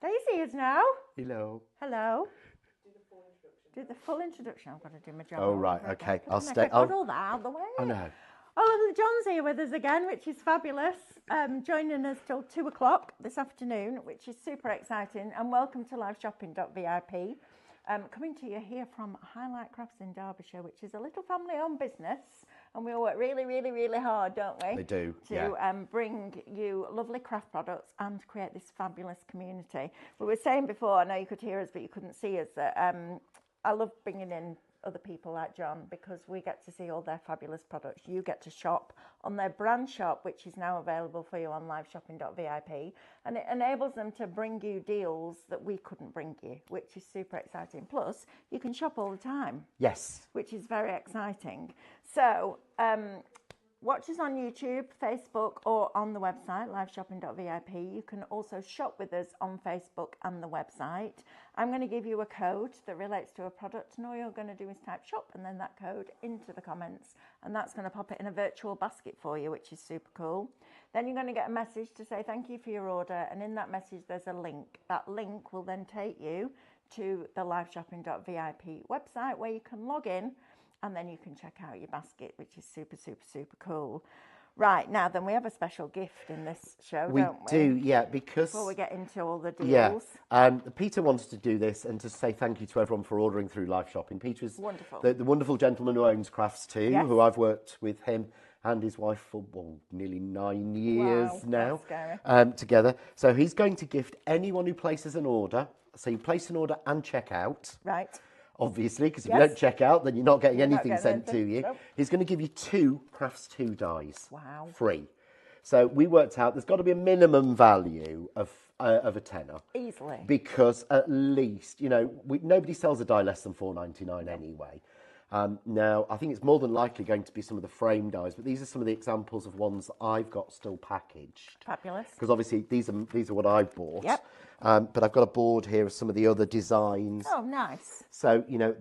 Daisy is now. Hello. Hello. Do the full introduction. I've got to do my job. Oh, right. Okay. I'll stay. I've got all that out of the way. I know. Oh, John's here with us again, which is fabulous. Joining us till 2 o'clock this afternoon, which is super exciting. And welcome to liveshopping.vip. Coming to you here from Highlight Crafts in Derbyshire, which is a little family-owned business. And we all work really, really, really hard, don't we? They do, to bring you lovely craft products and create this fabulous community. We were saying before, I know you could hear us, but you couldn't see us, that I love bringing in other people like John because we get to see all their fabulous products. You get to shop on their brand shop, which is now available for you on liveshopping.vip, and it enables them to bring you deals that we couldn't bring you, which is super exciting. Plus, you can shop all the time. Yes. Which is very exciting. So, watch us on YouTube, Facebook, or on the website, liveshopping.vip. You can also shop with us on Facebook and the website. I'm going to give you a code that relates to a product, and all you're going to do is type shop and then that code into the comments, and that's going to pop it in a virtual basket for you, which is super cool. Then you're going to get a message to say thank you for your order, and in that message there's a link. That link will then take you to the liveshopping.vip website where you can log in, and then you can check out your basket, which is super, super, super cool. Right, now then we have a special gift in this show, don't we? We do, yeah, because... Before we get into all the deals. Yeah, Peter wanted to do this and to say thank you to everyone for ordering through live shopping. Peter is wonderful. The wonderful gentleman who owns Crafts Too, yes. who I've worked with him and his wife for nearly 9 years now together. So he's going to gift anyone who places an order. So you place an order and check out. Right. Obviously, because if you don't check out, then you're not getting anything sent to you. Nope. He's going to give you 2 Crafts 2 dies. Wow. Free. So we worked out there's got to be a minimum value of a tenner. Easily. Because at least, you know, nobody sells a die less than $4.99 anyway. Now, I think it's more than likely going to be some of the frame dies, but these are some of the examples of ones that I've got still packaged. Fabulous. Because obviously these are what I bought. Yep. But I've got a board here of some of the other designs. Oh, nice. So, you know,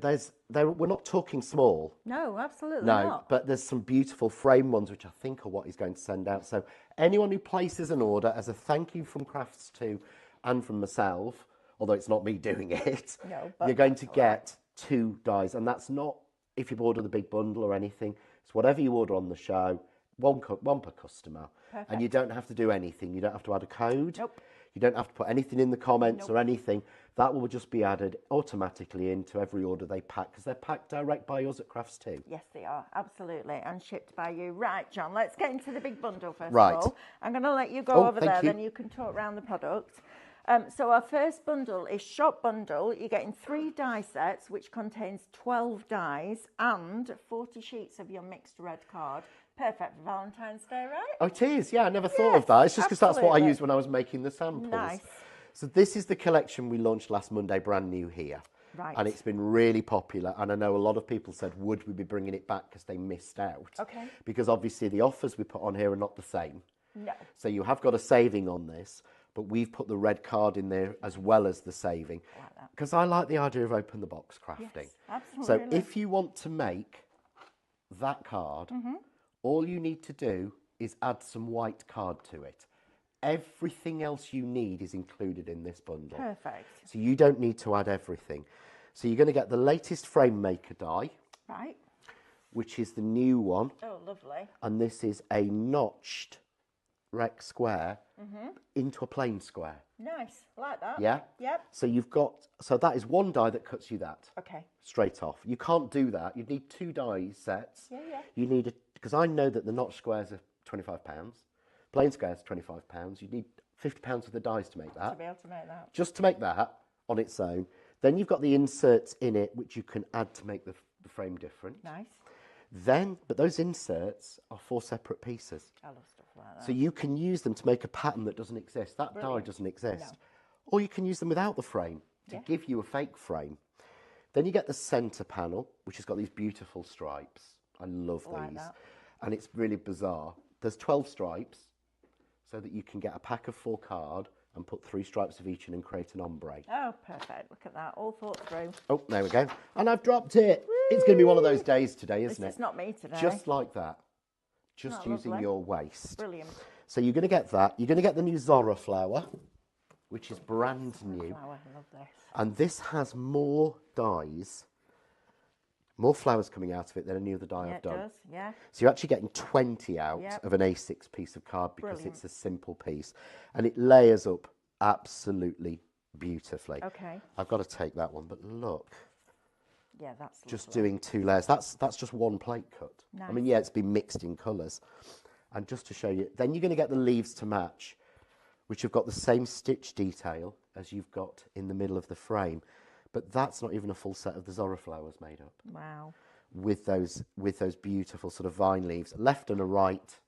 we're not talking small. No, absolutely not. No, but there's some beautiful frame ones, which I think are what he's going to send out. So anyone who places an order as a thank you from Crafts Too and from myself, although it's not me doing it, you're going to get 2 dies. And that's not if you order the big bundle or anything. It's whatever you order on the show, one per customer. Perfect. And you don't have to do anything. You don't have to add a code. Nope. You don't have to put anything in the comments or anything. That will just be added automatically into every order they pack, because they're packed direct by us at Crafts Too. Yes, they are, absolutely, and shipped by you. Right, John, let's get into the big bundle first right. of all. I'm going to let you go over there, you. then you can talk around the product. So our first bundle is Shop Bundle. You're getting 3 die sets, which contains 12 dies and 40 sheets of your mixed red card. Perfect for Valentine's Day, right? Oh, it is, yeah. I never thought of that. It's just because that's what I used when I was making the samples. Nice. So this is the collection we launched last Monday, brand new here. Right. And it's been really popular. And I know a lot of people said, would we be bringing it back because they missed out? Okay. Because obviously the offers we put on here are not the same. No. So you have got a saving on this, but we've put the red card in there as well as the saving. I like that. Because I like the idea of open the box crafting. Yes, absolutely. So if you want to make that card, all you need to do is add some white card to it. Everything else you need is included in this bundle. Perfect. So you don't need to add everything. So you're going to get the latest frame maker die. Right. Which is the new one. Oh, lovely. And this is a notched rec square into a plain square. Nice. I like that. Yeah? Yep. So that is 1 die that cuts you that. Okay. Straight off. You can't do that. You'd need 2 die sets. Yeah. You need because I know that the notch squares are £25. Plain squares are £25. You need £50 of the dies to make that. To be able to make that. Just to make that on its own. Then you've got the inserts in it, which you can add to make the frame different. Nice. But those inserts are 4 separate pieces. I love stuff like that. So you can use them to make a pattern that doesn't exist. That die doesn't exist. No. Or you can use them without the frame to give you a fake frame. Then you get the centre panel, which has got these beautiful stripes. I love these. That. And it's really bizarre. There's 12 stripes, so that you can get a pack of 4 card and put 3 stripes of each in and create an ombre. Oh, perfect. Look at that. All thought through. Oh, there we go. And I've dropped it. Woo! It's going to be one of those days today, isn't it? It's not me today. Just like that. Just using lovely. your waist. Brilliant. So you're going to get that. You're going to get the new Zora flower. which is brand new. Flower, I love this. And this has more dyes, more flowers coming out of it than any other dye I've done. It does, yeah. So you're actually getting 20 out of an A6 piece of card because it's a simple piece. And it layers up absolutely beautifully. Okay. I've got to take that one, but look. Yeah, that's just lovely. doing 2 layers. That's just one plate cut. Nice. I mean, yeah, it's been mixed in colours. And just to show you, then you're going to get the leaves to match, which have got the same stitch detail as you've got in the middle of the frame. But that's not even a full set of the Zora flowers made up. Wow. With those beautiful sort of vine leaves, a left and a right,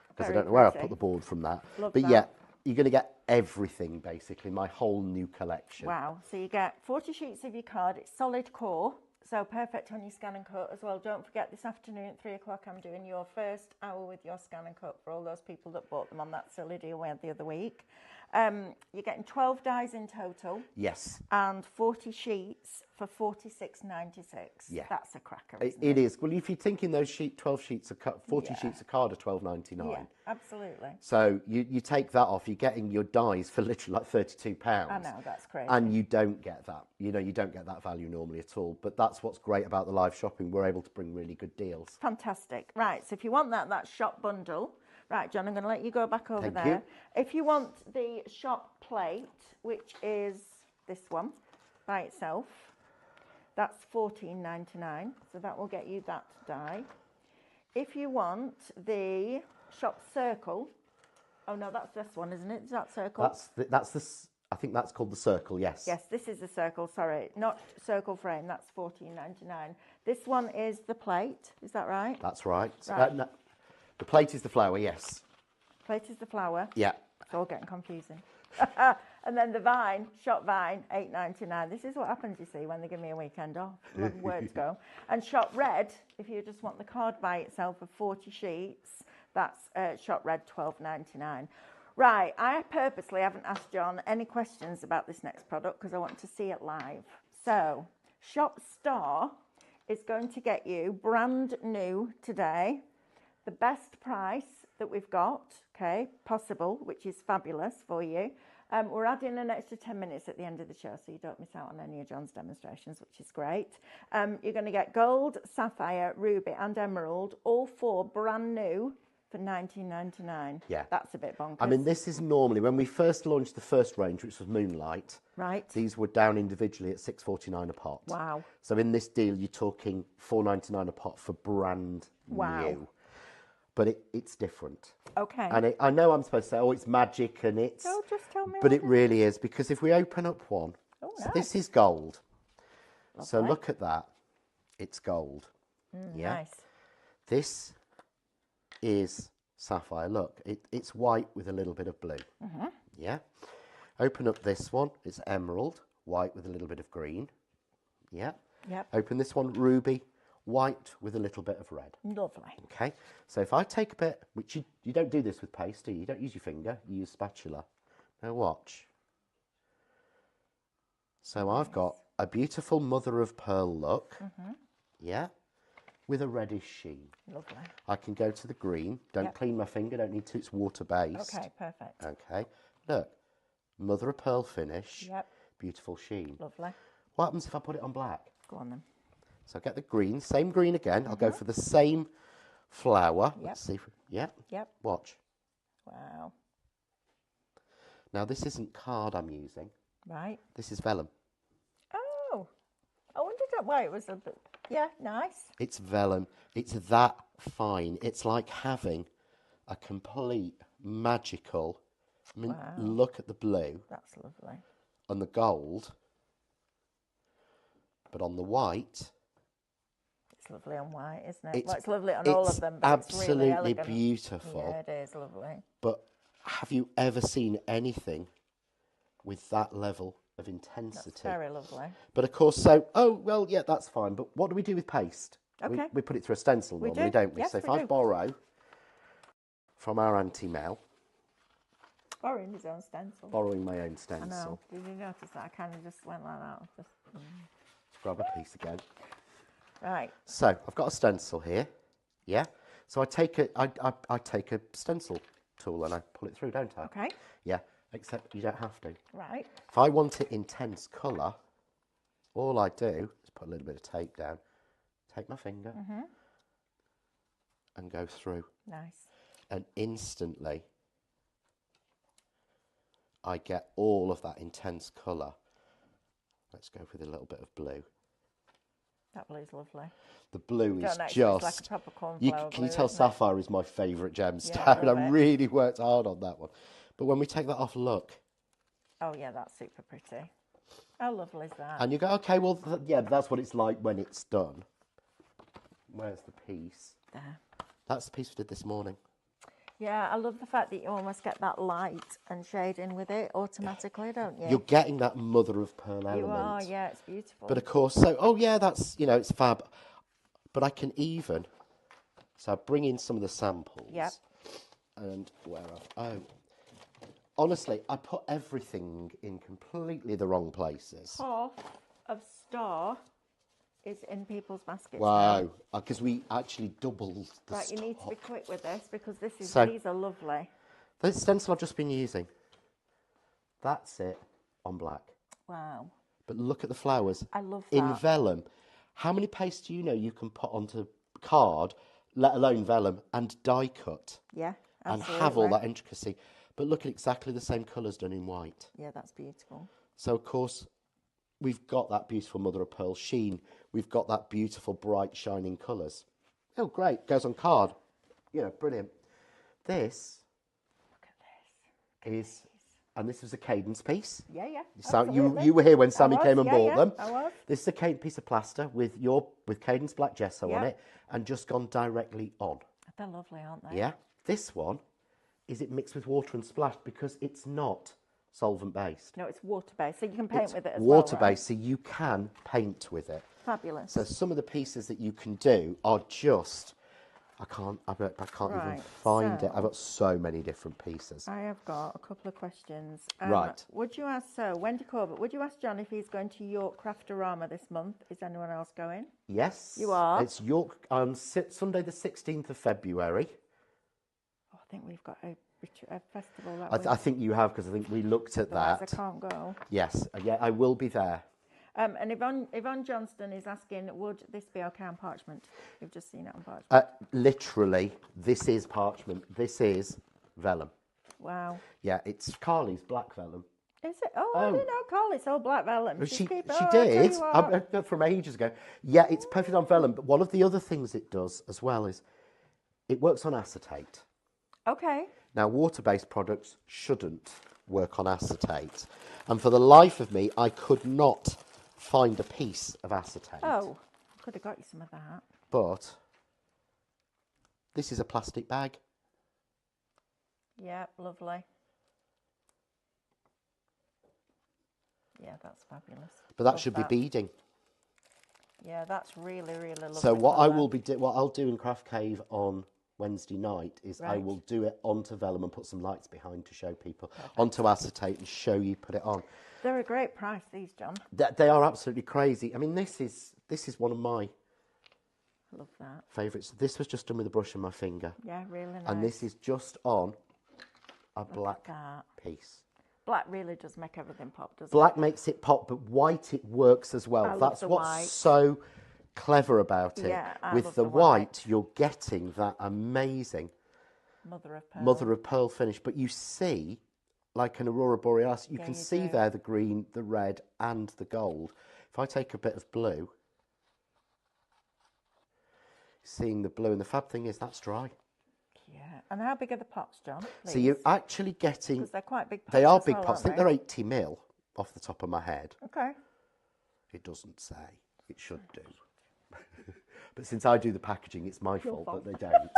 because I don't know pretty. where I put the board from that. Love but that. yeah, you're going to get everything, basically, my whole new collection. Wow. So you get 40 sheets of your card. It's solid core, so perfect on your scan and cut as well. Don't forget, this afternoon at 3 o'clock, I'm doing your first hour with your scan and cut for all those people that bought them on that silly deal we had the other week. You're getting 12 dies in total. Yes. And 40 sheets for $46.96. Yeah. That's a cracker, It is. Well, if you're thinking those 12 sheets of 40 sheets of card are $12.99. Yeah, absolutely. So you take that off, you're getting your dies for literally like £32. I know, that's crazy. And you don't get that. You know, you don't get that value normally at all. But that's what's great about the live shopping. We're able to bring really good deals. Fantastic. Right, so if you want that shop bundle. Right, John, I'm going to let you go back over Thank there. you. If you want the shop plate, which is this one by itself, that's $14.99. So that will get you that die. If you want the shop circle, oh no, that's this one, isn't it? Is that circle? I think that's called the circle, yes. Yes, this is the circle, sorry. Not circle frame, that's $14.99. This one is the plate, is that right? That's right. Right. No, the plate is the flower, yes. Plate is the flower. Yeah. It's all getting confusing. And then the vine, shop vine, $8.99. This is what happens, you see, when they give me a weekend off. Let the words go. And shop red, if you just want the card by itself of 40 sheets, that's shop red, $12.99. Right, I purposely haven't asked John any questions about this next product because I want to see it live. So, Shop Star is going to get you brand new today, the best price that we've got, okay, possible, which is fabulous for you. We're adding an extra 10 minutes at the end of the show, so you don't miss out on any of John's demonstrations, which is great. You're going to get gold, sapphire, ruby and emerald, all 4 brand new for $19.99. Yeah. That's a bit bonkers. I mean, this is normally, when we first launched the first range, which was Moonlight, right. These were down individually at $6.49 a pot. Wow. So in this deal, you're talking $4.99 a pot for brand new. But it's different. Okay. And I know I'm supposed to say, oh, it's magic and it's... No, just tell me. But it really is, because if we open up one... Oh, so nice. this is gold. Lovely. So look at that. It's gold. Yeah. Nice. This is sapphire. Look, it's white with a little bit of blue. Yeah. Open up this one. It's emerald, white with a little bit of green. Yeah. Yep. Open this one, ruby, white with a little bit of red. Lovely. Okay, so if I take a bit, which you don't do this with paste, do you? You don't use your finger, you use spatula. Now watch. So I've got a beautiful mother of pearl look, yeah, with a reddish sheen. Lovely. I can go to the green, don't clean my finger, don't need to, it's water-based. Okay, perfect. Okay, look, mother of pearl finish, Yep. beautiful sheen. Lovely. What happens if I put it on black? Go on then. So I get the green, same green again. I'll go for the same flower. Yep. Let's see. Yep. Yep. Watch. Wow. Now this isn't card I'm using. Right. This is vellum. Oh. I wondered why it was a bit... Yeah, nice. It's vellum. It's that fine. It's like having a complete magical... I mean, look at the blue. That's lovely. And the gold. But on the white... It's lovely on white, isn't it? Well, it's lovely on all of them, but absolutely it's really elegant. beautiful. Yeah, it is lovely. But have you ever seen anything with that level of intensity? That's very lovely. But of course, so, oh, well, yeah, that's fine. But what do we do with paste? Okay. We put it through a stencil normally, don't we? Yes, so if we I do. borrow from our Auntie Mel, Borrowing his own stencil. borrowing my own I stencil, know. Did you notice that? I kind of just went like that. Just... let's grab a piece again. Right. So I've got a stencil here, yeah. So I take a stencil tool and I pull it through, don't I? Okay. Yeah, except you don't have to. Right. If I want it intense colour, all I do is put a little bit of tape down, take my finger and go through. Nice. And instantly I get all of that intense colour. Let's go with a little bit of blue. That blue's lovely. The blue is It's just... like a proper cornflower can you blue, tell isn't it? sapphire is my favourite gemstone? Yeah, I love I it. really worked hard on that one. But when we take that off, look. Oh, yeah, that's super pretty. How lovely is that? And you go, okay, well, yeah, that's what it's like when it's done. Where's the piece? There. That's the piece we did this morning. Yeah, I love the fact that you almost get that light and shade in with it automatically, don't you? You're getting that mother of pearl element. You are, yeah, it's beautiful. But of course, so, oh yeah, that's, you know, it's fab. But I can even, so I bring in some of the samples. Yep. And honestly, I put everything in completely the wrong places. Half of Star is in people's baskets. Wow, because we actually doubled the Right, stock. you need to be quick with this because these are lovely. The stencil I've just been using, that's it on black. Wow. But look at the flowers. I love In that. vellum. How many pastes do you know you can put onto card, let alone vellum, and die cut? Yeah, and absolutely. have all that intricacy. But look at exactly the same colours done in white. Yeah, that's beautiful. So, of course, we've got that beautiful mother of pearl sheen. We've got that beautiful, bright, shining colours. Oh, great. Goes on card. You know, brilliant. This Look at this. is, and this was a cadence piece. Yeah, yeah. So absolutely. you were here when I Sammy was, came and bought them. I was. This is a cadence piece of plaster with cadence black gesso on Yeah. it and just gone directly on. They're lovely, aren't they? Yeah. This one, is it mixed with water and splashed because it's not solvent based. No, it's water-based, so you can paint with it as water well, based, so you can paint with it. Fabulous. So some of the pieces that you can do are just, I can't even find it. I've got so many different pieces. I have got a couple of questions. Right. Would you ask, Wendy Corbett, would you ask John if he's going to York Craftorama this month? Is anyone else going? Yes. You are? It's York on Sunday the 16th of February. Oh, I think we've got a festival that I think you have, because I think we looked at Otherwise that. I can't go. Yes. Yeah, I will be there. And Yvonne Johnston is asking, would this be okay on parchment? You've just seen it on parchment. Literally, this is parchment. This is vellum. Wow. Yeah, it's Carly's black vellum. Is it? Oh, I didn't know Carly's all black vellum. She did. from ages ago. Yeah, it's perfect on vellum. But one of the other things it does as well is it works on acetate. Okay. Now, water-based products shouldn't work on acetate. And for the life of me, I could not find a piece of acetate. Oh, could have got you some of that. But this is a plastic bag. Yeah, lovely. Yeah, that's fabulous. But that Love should that. be beading. Yeah, that's really, really lovely. So what colour. what I'll do in Craft Cave on Wednesday night is I Right. will do it onto vellum and put some lights behind to show people, onto acetate and show you put it on. They're a great price, these, John. They are absolutely crazy. I mean, this is one of my Love that. favourites. This was just done with a brush and my finger. Yeah, really nice. And this is just on a Look black at that. piece. Black really does make everything pop, doesn't Black makes it pop, but white it works as well. I love That's the what's white. so clever about it. Yeah, I With love the the white, you're getting that amazing it? Mother of pearl. mother of pearl finish. But you see, like an aurora borealis, you Yeah, can you see do. there the green, the red, and the gold. If I take a bit of blue, seeing the blue, and the fab thing is that's dry. Yeah. And how big are the pots, John? So you're actually getting. Because they're quite big pots. They are as big well, pots. I think aren't they're 80 mil off the top of my head. they? Okay. It doesn't say. It should do. But since I do the packaging, it's my fault that they don't.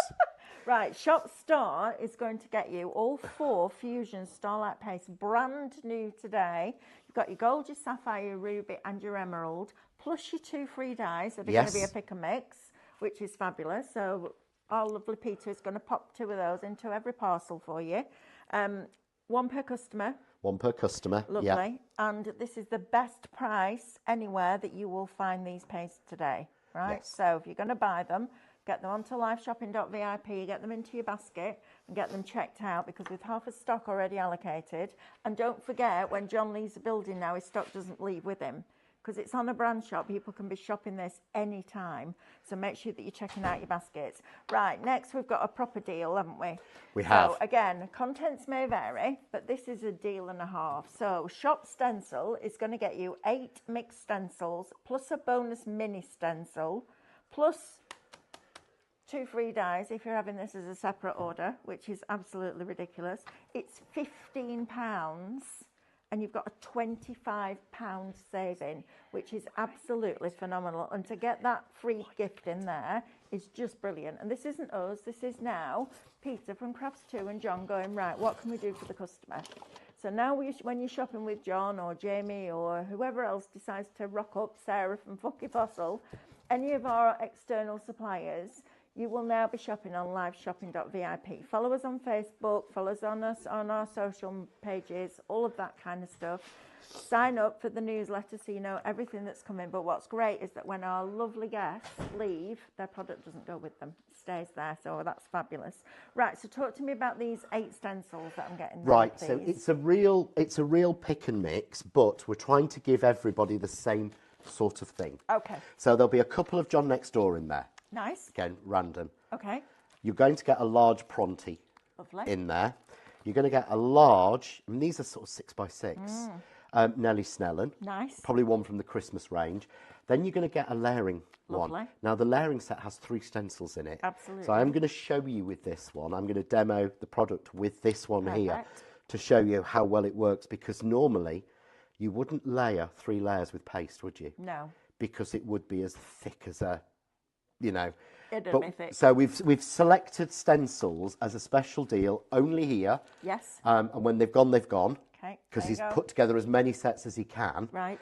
Right, Shop Star is going to get you all 4 Fusion Starlight Paste, brand new today. You've got your gold, your sapphire, your ruby, and your emerald, plus your 2 free dyes that are going to be a pick and mix, which is fabulous. So our lovely Peter is going to pop 2 of those into every parcel for you. 1 per customer. 1 per customer. Lovely. Yeah. And this is the best price anywhere that you will find these pastes today, right? Yes. So if you're going to buy them, get them onto liveshopping.vip, get them into your basket and get them checked out, because with half a stock already allocated, and don't forget, when John leaves the building now, his stock doesn't leave with him, because it's on a brand shop. People can be shopping this anytime. So make sure that you're checking out your baskets. Right, next we've got a proper deal, haven't we? We have. So again, contents may vary, but this is a deal and a half. So Shop Stencil is going to get you 8 mixed stencils, plus a bonus mini stencil, plus 2 free dies if you're having this as a separate order, which is absolutely ridiculous. It's £15. And you've got a £25 saving, which is absolutely phenomenal. And to get that free gift in there is just brilliant. And this isn't us, this is now Peter from Crafts2 and John going, right, what can we do for the customer? So now when you're shopping with John or Jamie or whoever else decides to rock up, Sarah from Funky Fossil, any of our external suppliers, you will now be shopping on liveshopping.vip. Follow us on Facebook, follow us on our social pages, all of that kind of stuff. Sign up for the newsletter so you know everything that's coming. But what's great is that when our lovely guests leave, their product doesn't go with them. It stays there, so that's fabulous. Right, so talk to me about these 8 stencils that I'm getting. Right, there, so it's a real pick and mix, but we're trying to give everybody the same sort of thing. Okay. So there'll be a couple of John Next Door in there. Nice. Again, random. Okay. You're going to get a large Pronti in there. You're going to get a large, and these are sort of 6x6, Nellie Snellen. Nice. Probably one from the Christmas range. Then you're going to get a layering one. Now, the layering set has 3 stencils in it. Absolutely. So I'm going to show you with this one. I'm going to demo the product with this one here to show you how well it works, because normally you wouldn't layer 3 layers with paste, would you? No. Because it would be as thick as a... You know, so we've selected stencils as a special deal only here. Yes. And when they've gone, they've gone. Okay. Because he's put together as many sets as he can. Right.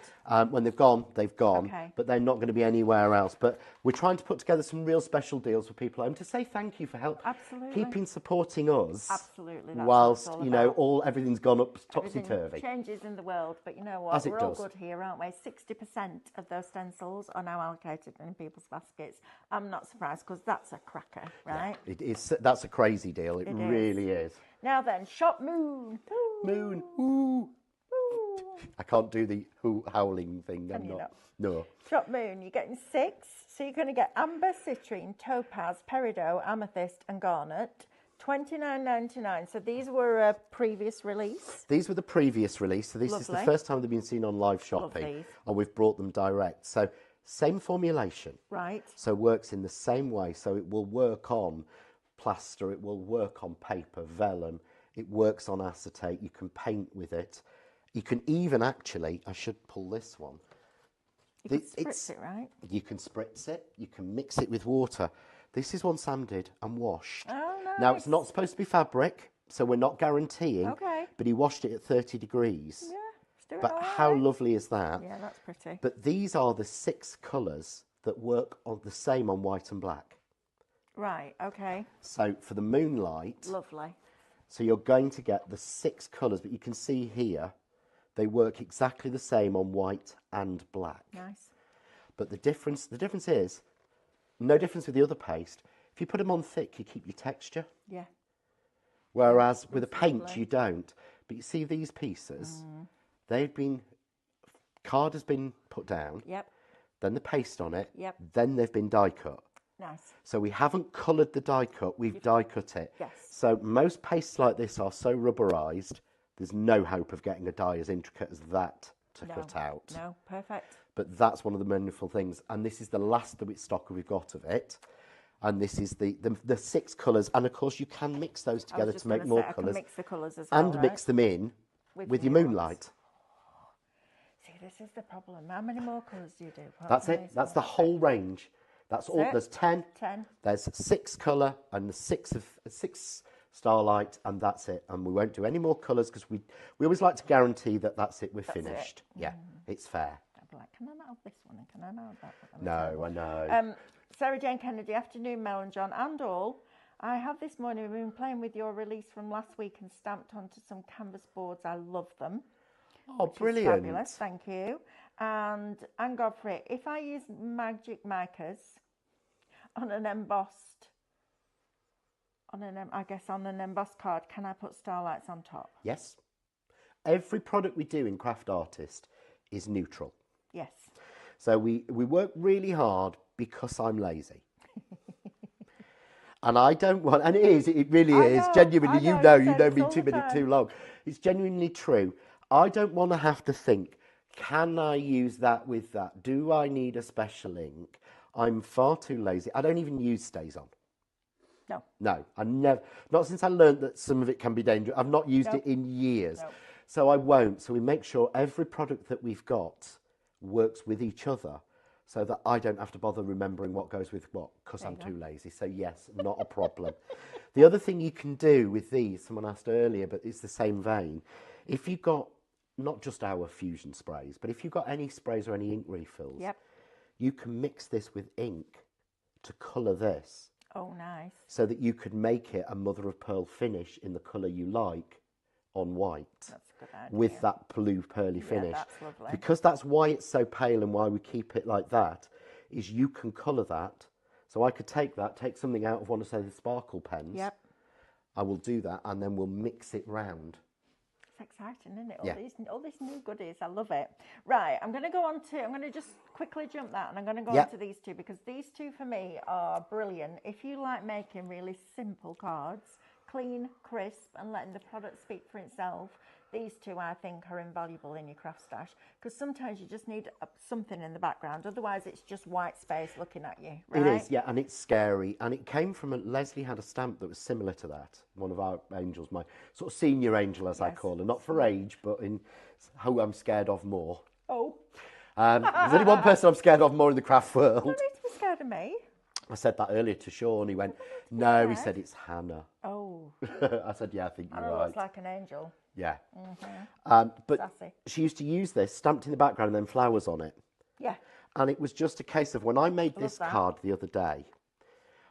When they've gone, they've gone. Okay. But they're not going to be anywhere else. But we're trying to put together some real special deals for people and to say thank you for help. Absolutely. Keeping supporting us. Absolutely. That's whilst what you know everything's gone up topsy turvy. Everything changes in the world, but you know what? We're all good here, aren't we? 60% of those stencils are now allocated in people's baskets. I'm not surprised, because that's a cracker, right? Yeah, it is. That's a crazy deal. It really is. Now then, Shop Moon. Moon. Ooh. I can't do the howling thing. Can you not? No. Shop Moon, you're getting 6. So you're going to get amber, citrine, topaz, peridot, amethyst and garnet. $29.99. So these were a previous release? These were the previous release. So this is the first time they've been seen on live shopping. And we've brought them direct. So same formulation. Right. So works in the same way. So it will work on plaster. It will work on paper, vellum. It works on acetate. You can paint with it. You can even actually, I should pull this one. You can spritz it, right? You can spritz it. You can mix it with water. This is one sanded and washed. Oh, nice. Now, it's not supposed to be fabric, so we're not guaranteeing. Okay. But he washed it at 30 degrees. Yeah, it's doing But how lovely is that? Yeah, that's pretty. But these are the 6 colours that work on the same on white and black. Right, okay. So for the moonlight... Lovely. So you're going to get the 6 colours, but you can see here, they work exactly the same on white and black. Nice. But the difference is, no difference with the other paste. If you put them on thick, you keep your texture. Yeah. Whereas with a paint, you don't. But you see these pieces, card has been put down. Yep. Then the paste on it. Yep. Then they've been die cut. Nice. So we haven't coloured the die cut, we've die cut it. Yes. So most pastes like this are so rubberised, there's no hope of getting a die as intricate as that to cut out. No, perfect. But that's one of the wonderful things. And this is the last of its stock we've got of it. And this is the 6 colours. And of course, you can mix those together to make more colours. I can mix the colours as well, and mix them in with your moonlight. See, this is the problem. How many more colours do you do? That's it. That's the whole range. That's all. There's 10. 10. There's 6 colour and the 6 starlight, and that's it. And we won't do any more colours because we always like to guarantee that that's it. We're finished. Yeah, it's fair. I'd be like, can I not have this one? And can I not have that one? No, I know. Sarah Jane Kennedy, afternoon, Mel and John and all. I have this morning been playing with your release from last week and stamped onto some canvas boards. I love them. Oh, brilliant. Fabulous, thank you. And Godfrey, if I use magic markers on an embossed, I guess on an embossed card, can I put starlights on top? Yes. Every product we do in Craft Artist is neutral. Yes. So we work really hard because I'm lazy. And I don't want, and it really is, genuinely, you know me 2 minutes too long. It's genuinely true. I don't want to have to think, can I use that with that? Do I need a special ink? I'm far too lazy. I don't even use Stays On. No. No, I never, not since I learned that some of it can be dangerous. I've not used it in years. No. So I won't. So we make sure every product that we've got works with each other so that I don't have to bother remembering what goes with what because I'm too lazy. So yes, not a problem. The other thing you can do with these, someone asked earlier, but it's the same vein. If you've got not just our fusion sprays, but if you've got any sprays or any ink refills, you can mix this with ink to colour this. Oh, nice. So that you could make it a mother of pearl finish in the colour you like on white. That's a good idea. With that blue pearly finish. Yeah, that's lovely. Because that's why it's so pale and why we keep it like that, is you can colour that. So I could take something out of one of, say, the sparkle pens. Yep. I will do that and then we'll mix it round. It's exciting, isn't it? All these new goodies. I love it. Right, I'm going to just quickly jump that and I'm going to go on to these two because these two for me are brilliant. If you like making really simple cards, clean, crisp and letting the product speak for itself, these two I think are invaluable in your craft stash because sometimes you just need something in the background, otherwise it's just white space looking at you, right? It is, yeah, and it's scary. And it came from, Leslie had a stamp that was similar to that, one of our angels, my sort of senior angel as I call her, not for age, but in who I'm scared of more. Oh. There's only one person I'm scared of more in the craft world. You don't need to be scared of me. I said that earlier to Sean. He went, no, he said, it's Hannah. Oh. I said, yeah, I think you're right. I know it's like an angel. Yeah. Mm-hmm. But sassy. She used to use this, stamped in the background and then flowers on it. Yeah. And it was just a case of when I made this card the other day,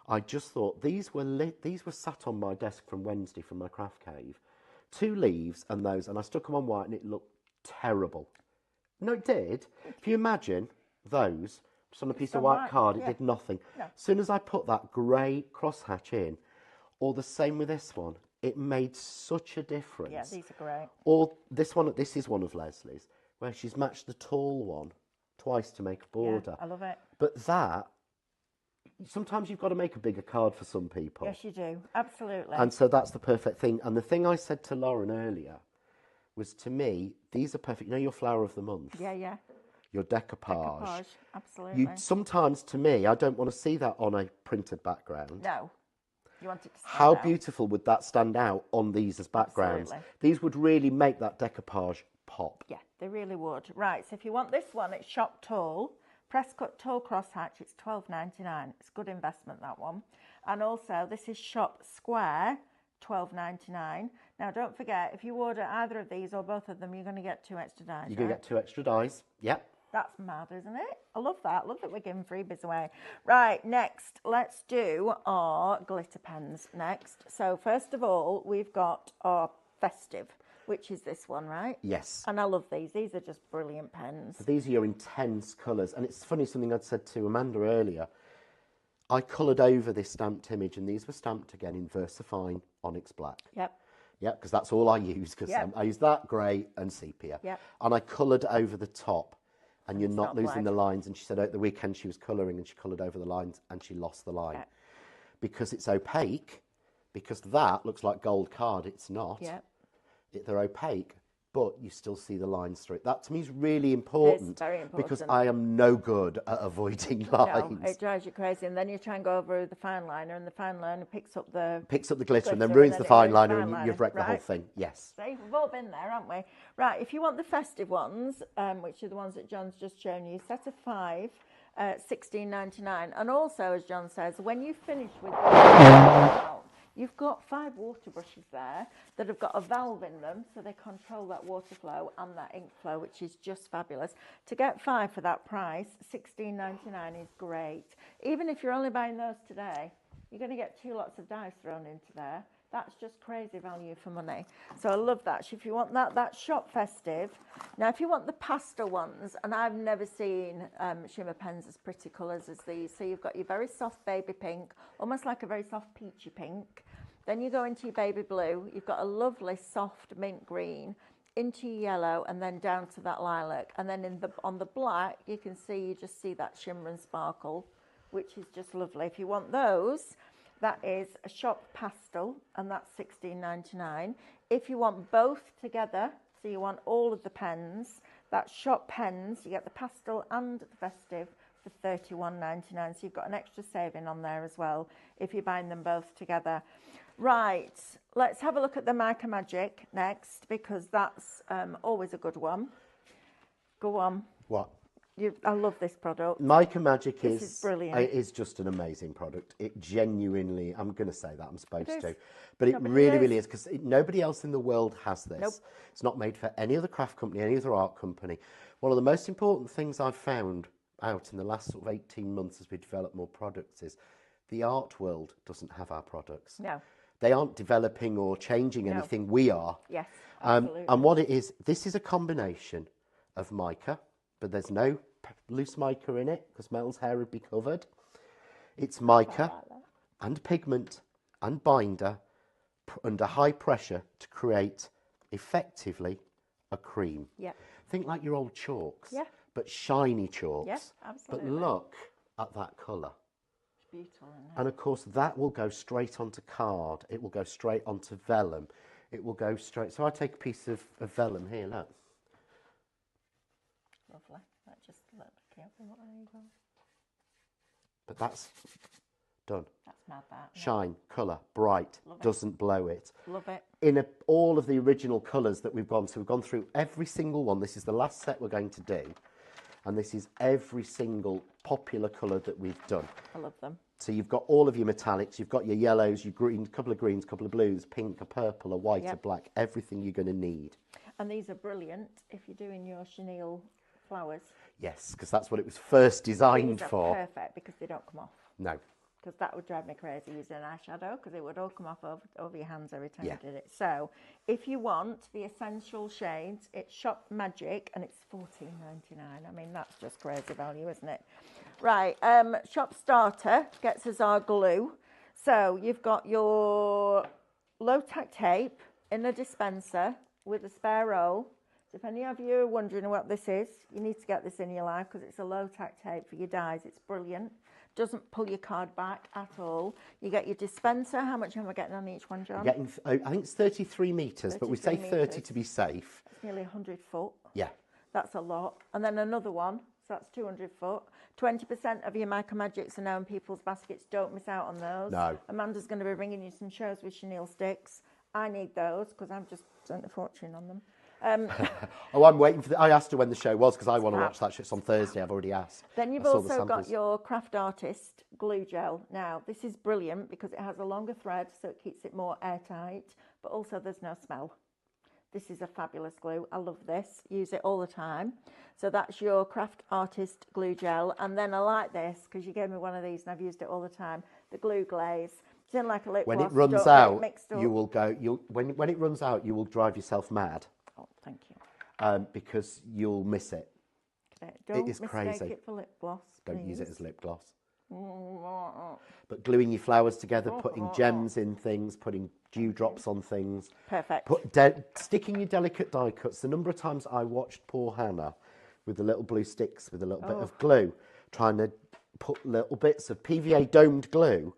I just thought these were sat on my desk from Wednesday from my craft cave. 2 leaves and those, and I stuck them on white and it looked terrible. No, it did. If you imagine those, just on a piece of white card, it did nothing. No. As soon as I put that grey crosshatch in, or the same with this one, it made such a difference. Yeah, these are great. Or this is one of Leslie's, where she's matched the tall one twice to make a border. Yeah, I love it. But that, sometimes you've got to make a bigger card for some people. Yes, you do. Absolutely. And so that's the perfect thing. And the thing I said to Lauren earlier was, to me, these are perfect. You know your flower of the month? Yeah, yeah. Your decoupage. Decoupage, absolutely. Sometimes, to me, I don't want to see that on a printed background. No. You want it to stand How out. beautiful would that stand out on these as backgrounds? Absolutely. These would really make that decoupage pop. Yeah, they really would. Right, so if you want this one, it's shop tall. Press cut tall crosshatch, it's $12.99. It's a good investment, that one. And also, this is shop square, $12.99. Now, don't forget, if you order either of these or both of them, you're going to get 2 extra dies. You're going to get 2 extra dies. Yep. That's mad, isn't it? I love that. Love that we're giving freebies away. Right, next, let's do our glitter pens next. So, first of all, we've got our festive, which is this one, right? Yes. And I love these. These are just brilliant pens. So these are your intense colours. And it's funny, something I'd said to Amanda earlier. I coloured over this stamped image, and these were stamped again in VersaFine Onyx Black. Yep. Yep, because that's all I use, because I use that grey and sepia. Yep. And I coloured over the top, and you're not losing bled. the lines. And she said at the weekend she was colouring and she coloured over the lines and she lost the line. Yep. Because it's opaque, because that looks like gold card. It's not. Yep. They're opaque, but you still see the lines through it. That to me is really important. It's very important. Because I am no good at avoiding lines. No, it drives you crazy. And then you try and go over the fine liner, and the fine liner picks up the glitter and then ruins the fine liner, and you've wrecked the whole thing. Yes. See, we've all been there, haven't we? Right, if you want the festive ones, which are the ones that John's just shown you, set of 5, $16.99. And also, as John says, when you finish with you've got 5 water brushes there that have got a valve in them, so they control that water flow and that ink flow, which is just fabulous. To get 5 for that price, $16.99 is great. Even if you're only buying those today, you're going to get 2 lots of dies thrown into there. That's just crazy value for money. So I love that. So if you want that, that's shop festive. Now, if you want the pastel ones, and I've never seen shimmer pens as pretty colours as these. So you've got your very soft baby pink, almost like a very soft peachy pink. Then you go into your baby blue. You've got a lovely soft mint green, into your yellow, and then down to that lilac. And then on the black, you just see that shimmer and sparkle, which is just lovely. If you want those, that is a shop pastel, and that's $16.99. If you want both together, so you want all of the pens, that's shop pens. You get the pastel and the festive for $31.99. So you've got an extra saving on there as well if you're buying them both together. Right, let's have a look at the Mica Magic next, because that's always a good one. Go on. What? I love this product. Mica Magic is brilliant. It is just an amazing product. It genuinely, I'm going to say that, I'm supposed to. But it really is, because nobody else in the world has this. Nope. It's not made for any other craft company, any other art company. One of the most important things I've found out in the last sort of 18 months as we develop more products is the art world doesn't have our products. No. They aren't developing or changing anything. We are. Yes, absolutely. And what it is, this is a combination of mica, but there's no loose mica in it because Mel's hair would be covered. It's mica and pigment and binder under high pressure to create effectively a cream. Yeah. Think like your old chalks, yeah, but shiny chalks. Yes, absolutely. But look at that colour. It's beautiful, isn't it? And of course that will go straight onto card. It will go straight onto vellum. It will go straight. So I take a piece of vellum here, look. Lovely. Let me careful. There you go. But that's done. That's mad, that. Shine, colour, bright, doesn't blow it. Love it. In all of the original colours that we've gone, so we've gone through every single one. This is the last set we're going to do. And this is every single popular colour that we've done. I love them. So you've got all of your metallics, you've got your yellows, your green, couple of greens, couple of blues, pink, a purple, a white, a black, everything you're going to need. And these are brilliant if you're doing your chenille flowers. Yes, because that's what it was first designed for. Perfect, because they don't come off. No. Because that would drive me crazy using an eyeshadow, because it would all come off over your hands every time you did it. So if you want the essential shades, it's Shop Magic, and it's $14.99. I mean, that's just crazy value, isn't it? Right, Shop Starter gets us our glue. So you've got your low-tack tape in a dispenser with a spare roll. So if any of you are wondering what this is, you need to get this in your life, because it's a low-tack tape for your dies. It's brilliant. Doesn't pull your card back at all. You get your dispenser. How much am I getting on each one, John? Getting, I think it's 33 metres, but we say 30 to be safe. That's nearly 100 foot. Yeah. That's a lot. And then another one, so that's 200 foot. 20% of your Mica Magics are now in people's baskets. Don't miss out on those. No. Amanda's going to be bringing you some shows with chenille sticks. I need those, because I've just spent a fortune on them. Oh, I'm waiting for I asked her when the show was, because I want to watch that shit. It's on Thursday. I've already asked. Then you've also got your Craft Artist glue gel. Now, this is brilliant because it has a longer thread, so it keeps it more airtight, but also there's no smell. This is a fabulous glue. I love this. Use it all the time. So that's your Craft Artist glue gel. And then I like this because you gave me one of these and I've used it all the time. The glue glaze. It's in like a lip gloss. When it runs out, you will go. When it runs out, you will drive yourself mad. Oh, thank you. Because you'll miss it. Don't it is mistake crazy. it for lip gloss. Don't use it as lip gloss. But gluing your flowers together, putting gems in things, putting dewdrops on things. Perfect. Sticking your delicate die cuts. The number of times I watched poor Hannah with the little blue sticks with a little bit of glue, trying to put little bits of PVA domed glue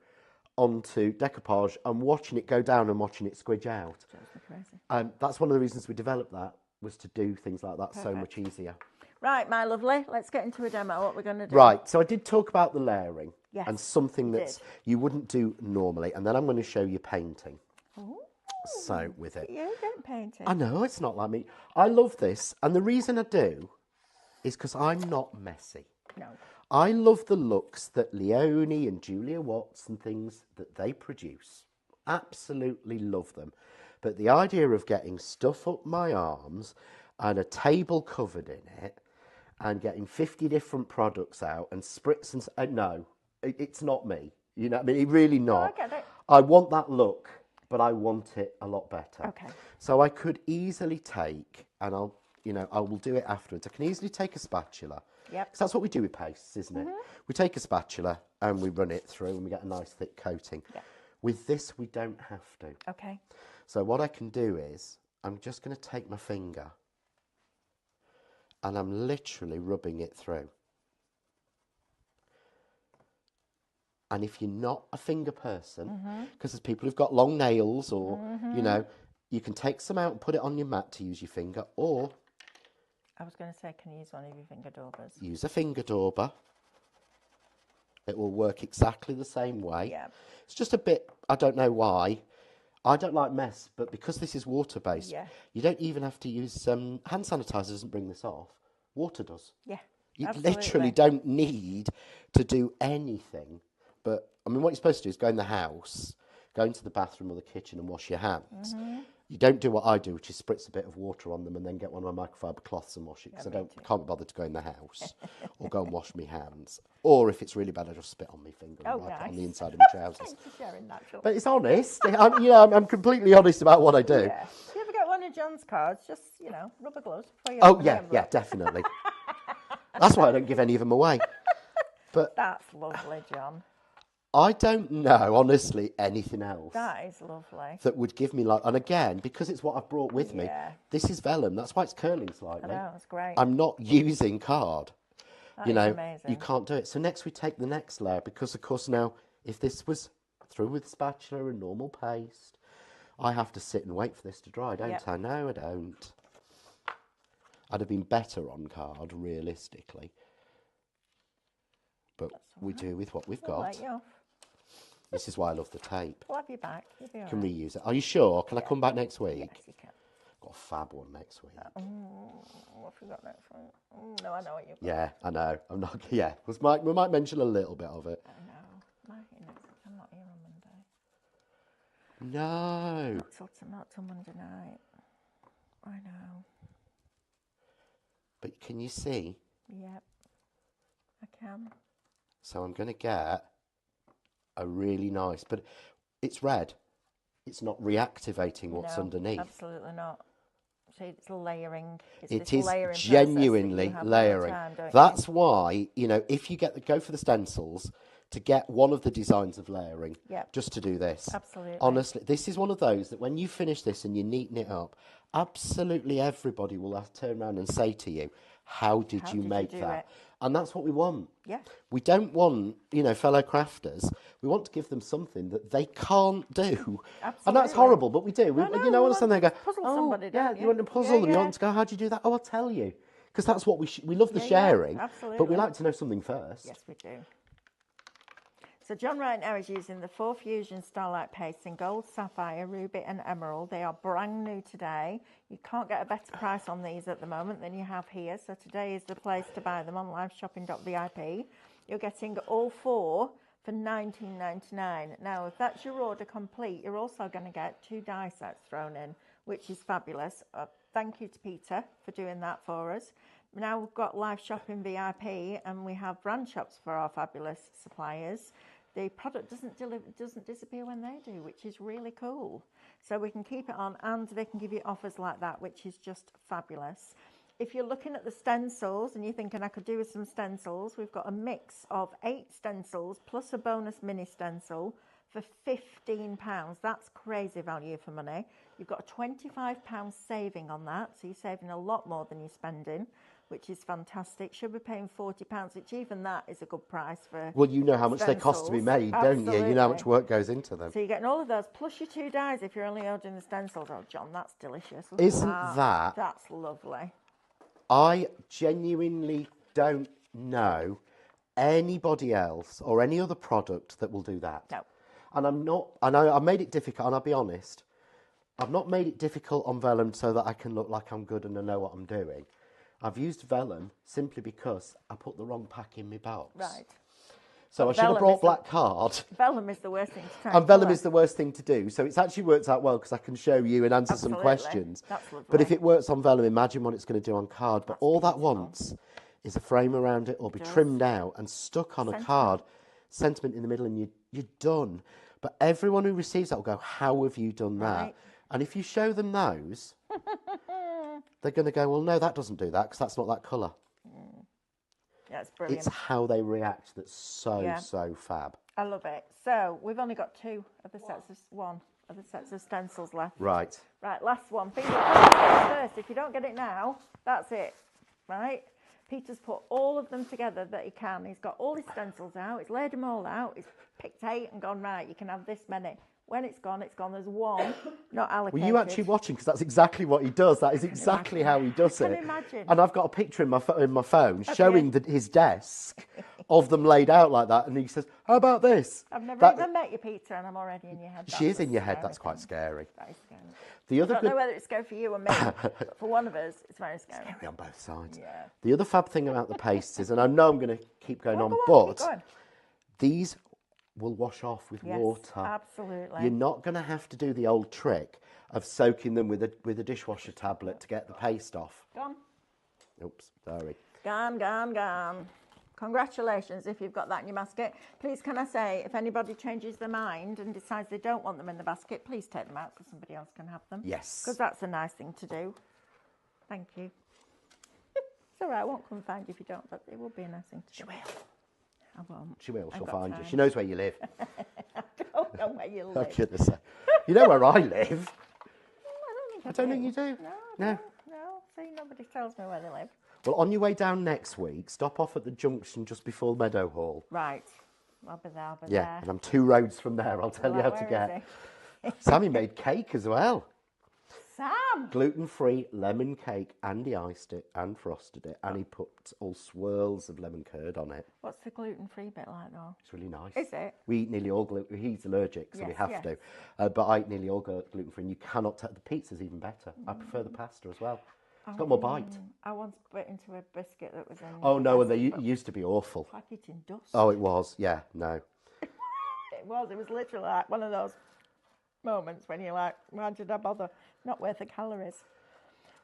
onto decoupage and watching it go down and watching it squidge out. Crazy. That's one of the reasons we developed that, was to do things like that so much easier. Right, my lovely, let's get into a demo, what we're going to do. Right, so I did talk about the layering. Yes, and something that you wouldn't do normally, and then I'm going to show you painting. Oh, so with it. You don't painting. I know, it's not like me. I love this, and the reason I do is because I'm not messy. No. I love the looks that Leonie and Julia Watts and things that they produce. Absolutely love them. But the idea of getting stuff up my arms and a table covered in it and getting 50 different products out and spritz and... no, it's not me. You know what I mean? It's really not. No, I get it. I want that look. but I want it a lot better. Okay. So I could easily take, and I will do it afterwards. I can easily take a spatula. Yep. Because that's what we do with pastes, isn't it? We take a spatula and we run it through and we get a nice thick coating. Yep. With this, we don't have to. Okay. So what I can do is, I'm just going to take my finger and I'm literally rubbing it through. And if you're not a finger person, because there's people who've got long nails or, you can take some out and put it on your mat to use your finger, or... I was going to say, can you use one of your finger daubers? Use a finger dauber. It will work exactly the same way. Yeah. It's just a bit, I don't know why. I don't like mess, but because this is water-based, you don't even have to use... hand sanitizer doesn't bring this off. Water does. Yeah, You absolutely. literally don't need to do anything. But, I mean, what you're supposed to do is go in the house, go into the bathroom or the kitchen and wash your hands. You don't do what I do, which is spritz a bit of water on them and then get one of my microfiber cloths and wash it, because I can't be bothered to go in the house or go and wash my hands. Or if it's really bad, I just spit on my finger and wipe it on the inside of my trousers. Thanks for sharing that, John. But it's honest. I'm completely honest about what I do. Yeah. If you ever get one of John's cards, just, rubber gloves before you Oh, open the yeah, envelope. definitely. That's why I don't give any of them away. But that's lovely, John. I don't know, honestly, anything else. That is lovely. That would give me and again, because it's what I've brought with me, this is vellum. That's why it's curling slightly. I know, it's great. I'm not using card. That is amazing. You can't do it. So next we take the next layer, because of course now, if this was through with spatula and normal paste, I have to sit and wait for this to dry, don't I? No, I don't. I'd have been better on card, realistically. But we do with what we've got. Let you off. This is why I love the tape. We'll have you back. You'll be all Can right. reuse it. Are you sure? Can I come back next week? Yes, you can. Got a fab one next week. What have we got next one? No, I know what you've got. Yeah, I know. I'm not. Yeah, we might mention a little bit of it. I know. I'm not here on Monday. No. Not till Monday night. I know. But can you see? Yep. I can. So I'm going to get a really nice, but it's red. It's not reactivating what's underneath. Absolutely not. So it's layering. It is genuinely layering. That's why, if you go for the stencils, to get one of the designs of layering, just to do this. Absolutely. Honestly, this is one of those that when you finish this and you neaten it up, absolutely everybody will have to turn around and say to you, how did you make that? And that's what we want. Yeah. We don't want, fellow crafters, we want to give them something that they can't do. Absolutely. And that's horrible, but we do. I understand they go, puzzle somebody, you want to puzzle them. You want to go, how do you do that? Oh, I'll tell you. Because that's what we love the sharing. Absolutely. But we like to know something first. Yes, we do. So John right now is using the 4 Fusion Starlight Pastes in gold, sapphire, ruby and emerald. They are brand new today. You can't get a better price on these at the moment than you have here. So today is the place to buy them on liveshopping.vip. You're getting all 4 for $19.99. Now, if that's your order complete, you're also going to get 2 die sets thrown in, which is fabulous. Thank you to Peter for doing that for us. Now we've got Live Shopping VIP and we have brand shops for our fabulous suppliers. The product doesn't disappear when they do, which is really cool. So we can keep it on and they can give you offers like that, which is just fabulous. If you're looking at the stencils and you're thinking I could do with some stencils, we've got a mix of 8 stencils plus a bonus mini stencil for £15. That's crazy value for money. You've got a £25 saving on that, so you're saving a lot more than you're spending, which is fantastic. Should be paying £40, which even that is a good price for. Well, you know how much they cost to be made, don't you? You know how much work goes into them. So you're getting all of those, plus your 2 dies if you're only ordering the stencils. Oh, John, that's delicious. Isn't that? That's lovely. I genuinely don't know anybody else or any other product that will do that. No. And I made it difficult, and I'll be honest, I've not made it difficult on vellum so that I can look like I'm good and I know what I'm doing. I've used vellum simply because I put the wrong pack in my box. Right. So I should have brought black card. Vellum is the worst thing to try. And vellum is the worst thing to do. So it's actually worked out well because I can show you and answer some questions. That's lovely. But if it works on vellum, imagine what it's going to do on card. But all that wants is a frame around it or be trimmed out and stuck on a card, sentiment in the middle, and you're done. But everyone who receives that will go, how have you done that? Right. And if you show them those, they're going to go, well, no, that doesn't do that because that's not that colour. That's brilliant. It's how they react that's so fab. I love it. So we've only got one of the sets of stencils left. Right. Right, last one. Finger first. If you don't get it now, that's it. Right? Peter's put all of them together that he can. He's got all his stencils out. He's laid them all out. He's picked 8 and gone, right, you can have this many. When it's gone, it's gone. There's one not allocated. Were you actually watching? Because that's exactly what he does. That is exactly how he does it. Can you imagine? And I've got a picture in my phone showing his desk of them laid out like that. And he says, how about this? I've never even met you, Peter, and I'm already in your head. She is in your head. That's quite scary. That is scary. The other I don't know whether it's scary for you or me, but for one of us, it's very scary. Scary on both sides. Yeah. The other fab thing about the pastes is, and I know I'm going to keep going on, keep but going. these will wash off with water. Absolutely. You're not going to have to do the old trick of soaking them with a dishwasher tablet to get the paste off. Gone. Oops, sorry. Gone. Congratulations if you've got that in your basket. Please, can I say, if anybody changes their mind and decides they don't want them in the basket, please take them out so somebody else can have them. Yes. Because that's a nice thing to do. Thank you. It's all right, I won't come find you if you don't, but it will be a nice thing to do. She will. I won't. She will. I've She'll got find time. you. She knows where you live. I don't know where you live. I'm going to say. You know where I live? I I don't think you do. No. See, nobody tells me where they live. Well, on your way down next week, stop off at the junction just before Meadow Hall. Right. I'll be there. Yeah, and I'm 2 roads from there. I'll tell you how to get. Sammy made cake as well. Sam! Gluten-free lemon cake, and he iced it and frosted it, and he put all swirls of lemon curd on it. What's the gluten-free bit like, though? It's really nice. Is it? We eat nearly all gluten. He's allergic, so we have to. But I eat nearly all gluten-free, and you cannot take the pizza's even better. I prefer the pasta as well. It's got more bite. I once bit into a biscuit that was in... Oh, no, and they used to be awful. It's like eating dust. Oh, it was. Yeah, no. It was literally like one of those moments when you're like, why did I bother? Not worth the calories.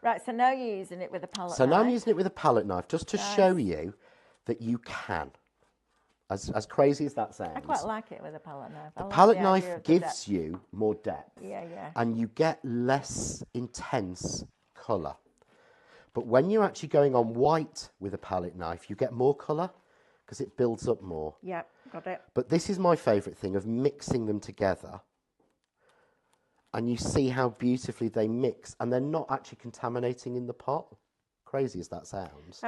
Right, so now you're using it with a palette knife. So now I'm using it with a palette knife just to show you that you can. As crazy as that sounds. I quite like it with a palette knife. The palette knife gives you more depth. Yeah. And you get less intense colour. But when you're actually going on white with a palette knife, you get more colour because it builds up more. Yep, got it. But this is my favourite thing of mixing them together. And you see how beautifully they mix, and they're not actually contaminating in the pot. Crazy as that sounds.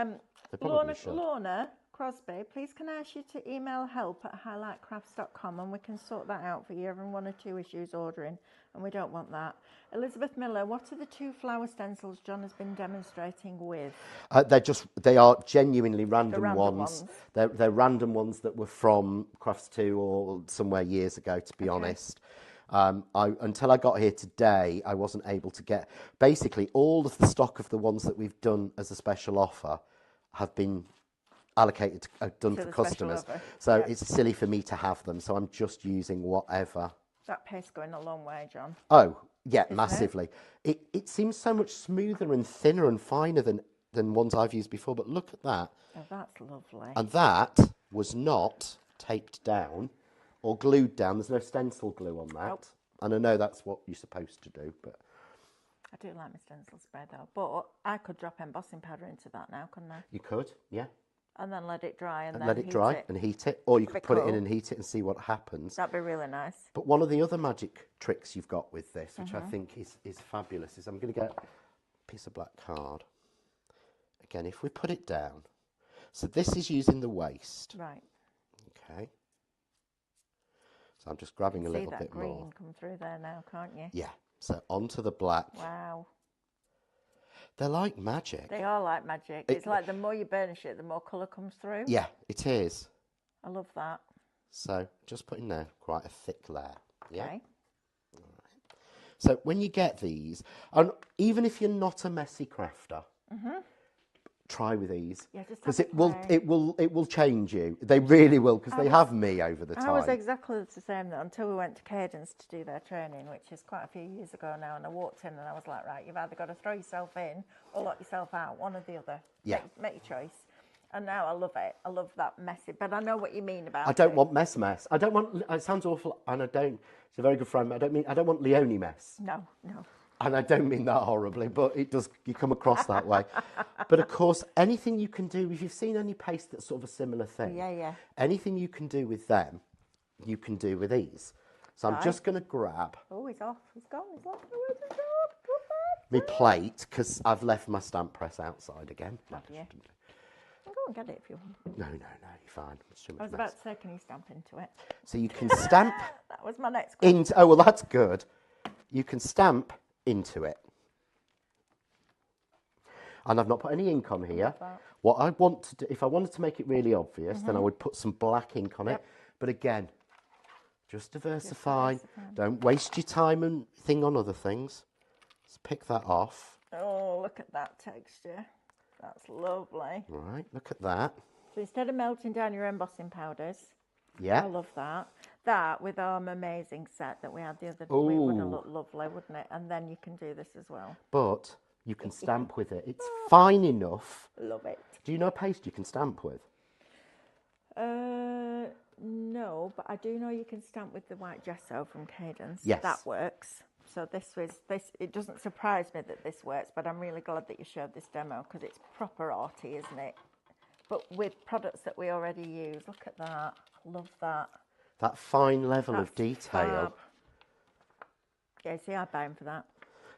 Lorna Crosby, please can I ask you to email help@highlightcrafts.com and we can sort that out for you. Having 1 or 2 issues ordering, and we don't want that. Elizabeth Miller, what are the 2 flower stencils John has been demonstrating with? They are genuinely random ones. They're random ones that were from Crafts 2 or somewhere years ago, to be honest. Until I got here today, I wasn't able to get... Basically, all of the stock of the ones that we've done as a special offer have been allocated, done for customers. So it's silly for me to have them, so I'm just using whatever. That paste's going a long way, John. Oh, yeah, massively. It seems so much smoother and thinner and finer than ones I've used before, but look at that. Oh, that's lovely. And that was not taped down or glued down. There's no stencil glue on that. Nope. And I know that's what you're supposed to do, but... I do like my stencil spray though, but I could drop embossing powder into that now, couldn't I? You could, yeah. And then let it dry and then let it dry and heat it. Or you could put it in and heat it and see what happens. That'd be really nice. But one of the other magic tricks you've got with this, which I think is fabulous, is I'm going to get a piece of black card. Again, if we put it down. So this is using the waste. Right. Okay. So I'm just grabbing a little bit more. See that green come through there now, can't you? Yeah. So onto the black. Wow. They're like magic. They are like magic. It's like the more you burnish it, the more colour comes through. Yeah, it is. I love that. So just putting there quite a thick layer. Yeah. Okay. All right. So when you get these, and even if you're not a messy crafter, try with these because it will change you. They really will, because they have me over the time. I was exactly the same though, until we went to Cadence to do their training, which is quite a few years ago now, and I walked in and I was like, right, you've either got to throw yourself in or lock yourself out, one or the other. Yeah. Make your choice. And now I love it. I love that messy, but I know what you mean about it. I don't want mess. I don't want, it sounds awful, and I don't, it's a very good friend, but I don't want Leonie mess. No. And I don't mean that horribly, but it does, you come across that way. But of course, anything you can do, if you've seen any paste that's sort of a similar thing, anything you can do with them, you can do with these. So I'm just going to grab... Oh, he's off. He's gone. He's lost. My plate, because I've left my stamp press outside again. Have you? Go and get it if you want. No, you're fine. It's too much I was about to say, can you stamp into it? So you can stamp... That was my next question. Oh, well, that's good. You can stamp into it. And I've not put any ink on here. What I want to do, if I wanted to make it really obvious, then I would put some black ink on it. But again, just diversify. Don't waste your time and thing on other things. Let's pick that off. Oh, look at that texture. That's lovely. Right, look at that. So instead of melting down your embossing powders, yeah, I love that. That with our amazing set that we had the other day, it would have looked lovely, wouldn't it? And then you can do this as well. But you can stamp with it. It's fine enough. Love it. Do you know a paste you can stamp with? No, but I do know you can stamp with the white gesso from Cadence. Yes. That works. So it doesn't surprise me that this works, but I'm really glad that you showed this demo because it's proper arty, isn't it? But with products that we already use. Look at that. Love that. That fine level of detail. Fab. Yeah, see, I'm bound for that.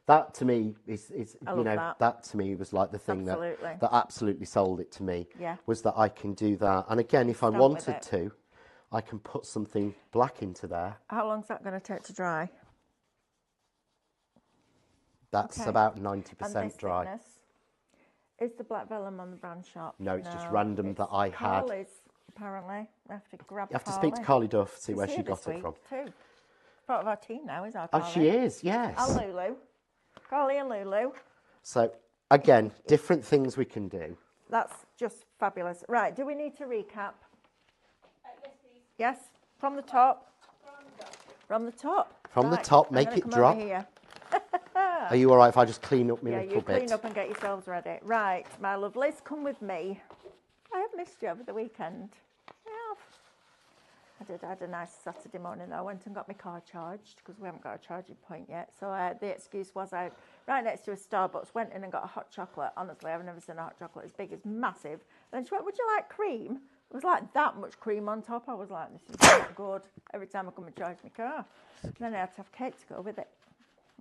That to me is that to me was like the thing that absolutely sold it to me. Yeah. Was that I can do that. And again, if I wanted to, I can put something black into there. How long's that going to take to dry? That's about 90% dry. Thickness? Is the black vellum on the brand shop? No, it's just random that I had. Carly's, apparently. I have to grab You have to speak to Carly Duff, see where she got it from. Too. Part of our team now, is our Carly? Oh, she is, yes. And Lulu. Carly and Lulu. So, again, different things we can do. That's just fabulous. Right, do we need to recap? Yes, please. Yes? From the top? From the top. From the top, make it drop. Are you all right if I just clean up my little bit? Yeah, you clean up and get yourselves ready. Right, my lovelies, come with me. I have missed you over the weekend. I had a nice Saturday morning though. I went and got my car charged because we haven't got a charging point yet. So the excuse was I, right next to a Starbucks, went in and got a hot chocolate. Honestly, I've never seen a hot chocolate as big as massive. And then she went, would you like cream? It was like that much cream on top. I was like, this is not good. Every time I come and charge my car. And then I had to have cake to go with it.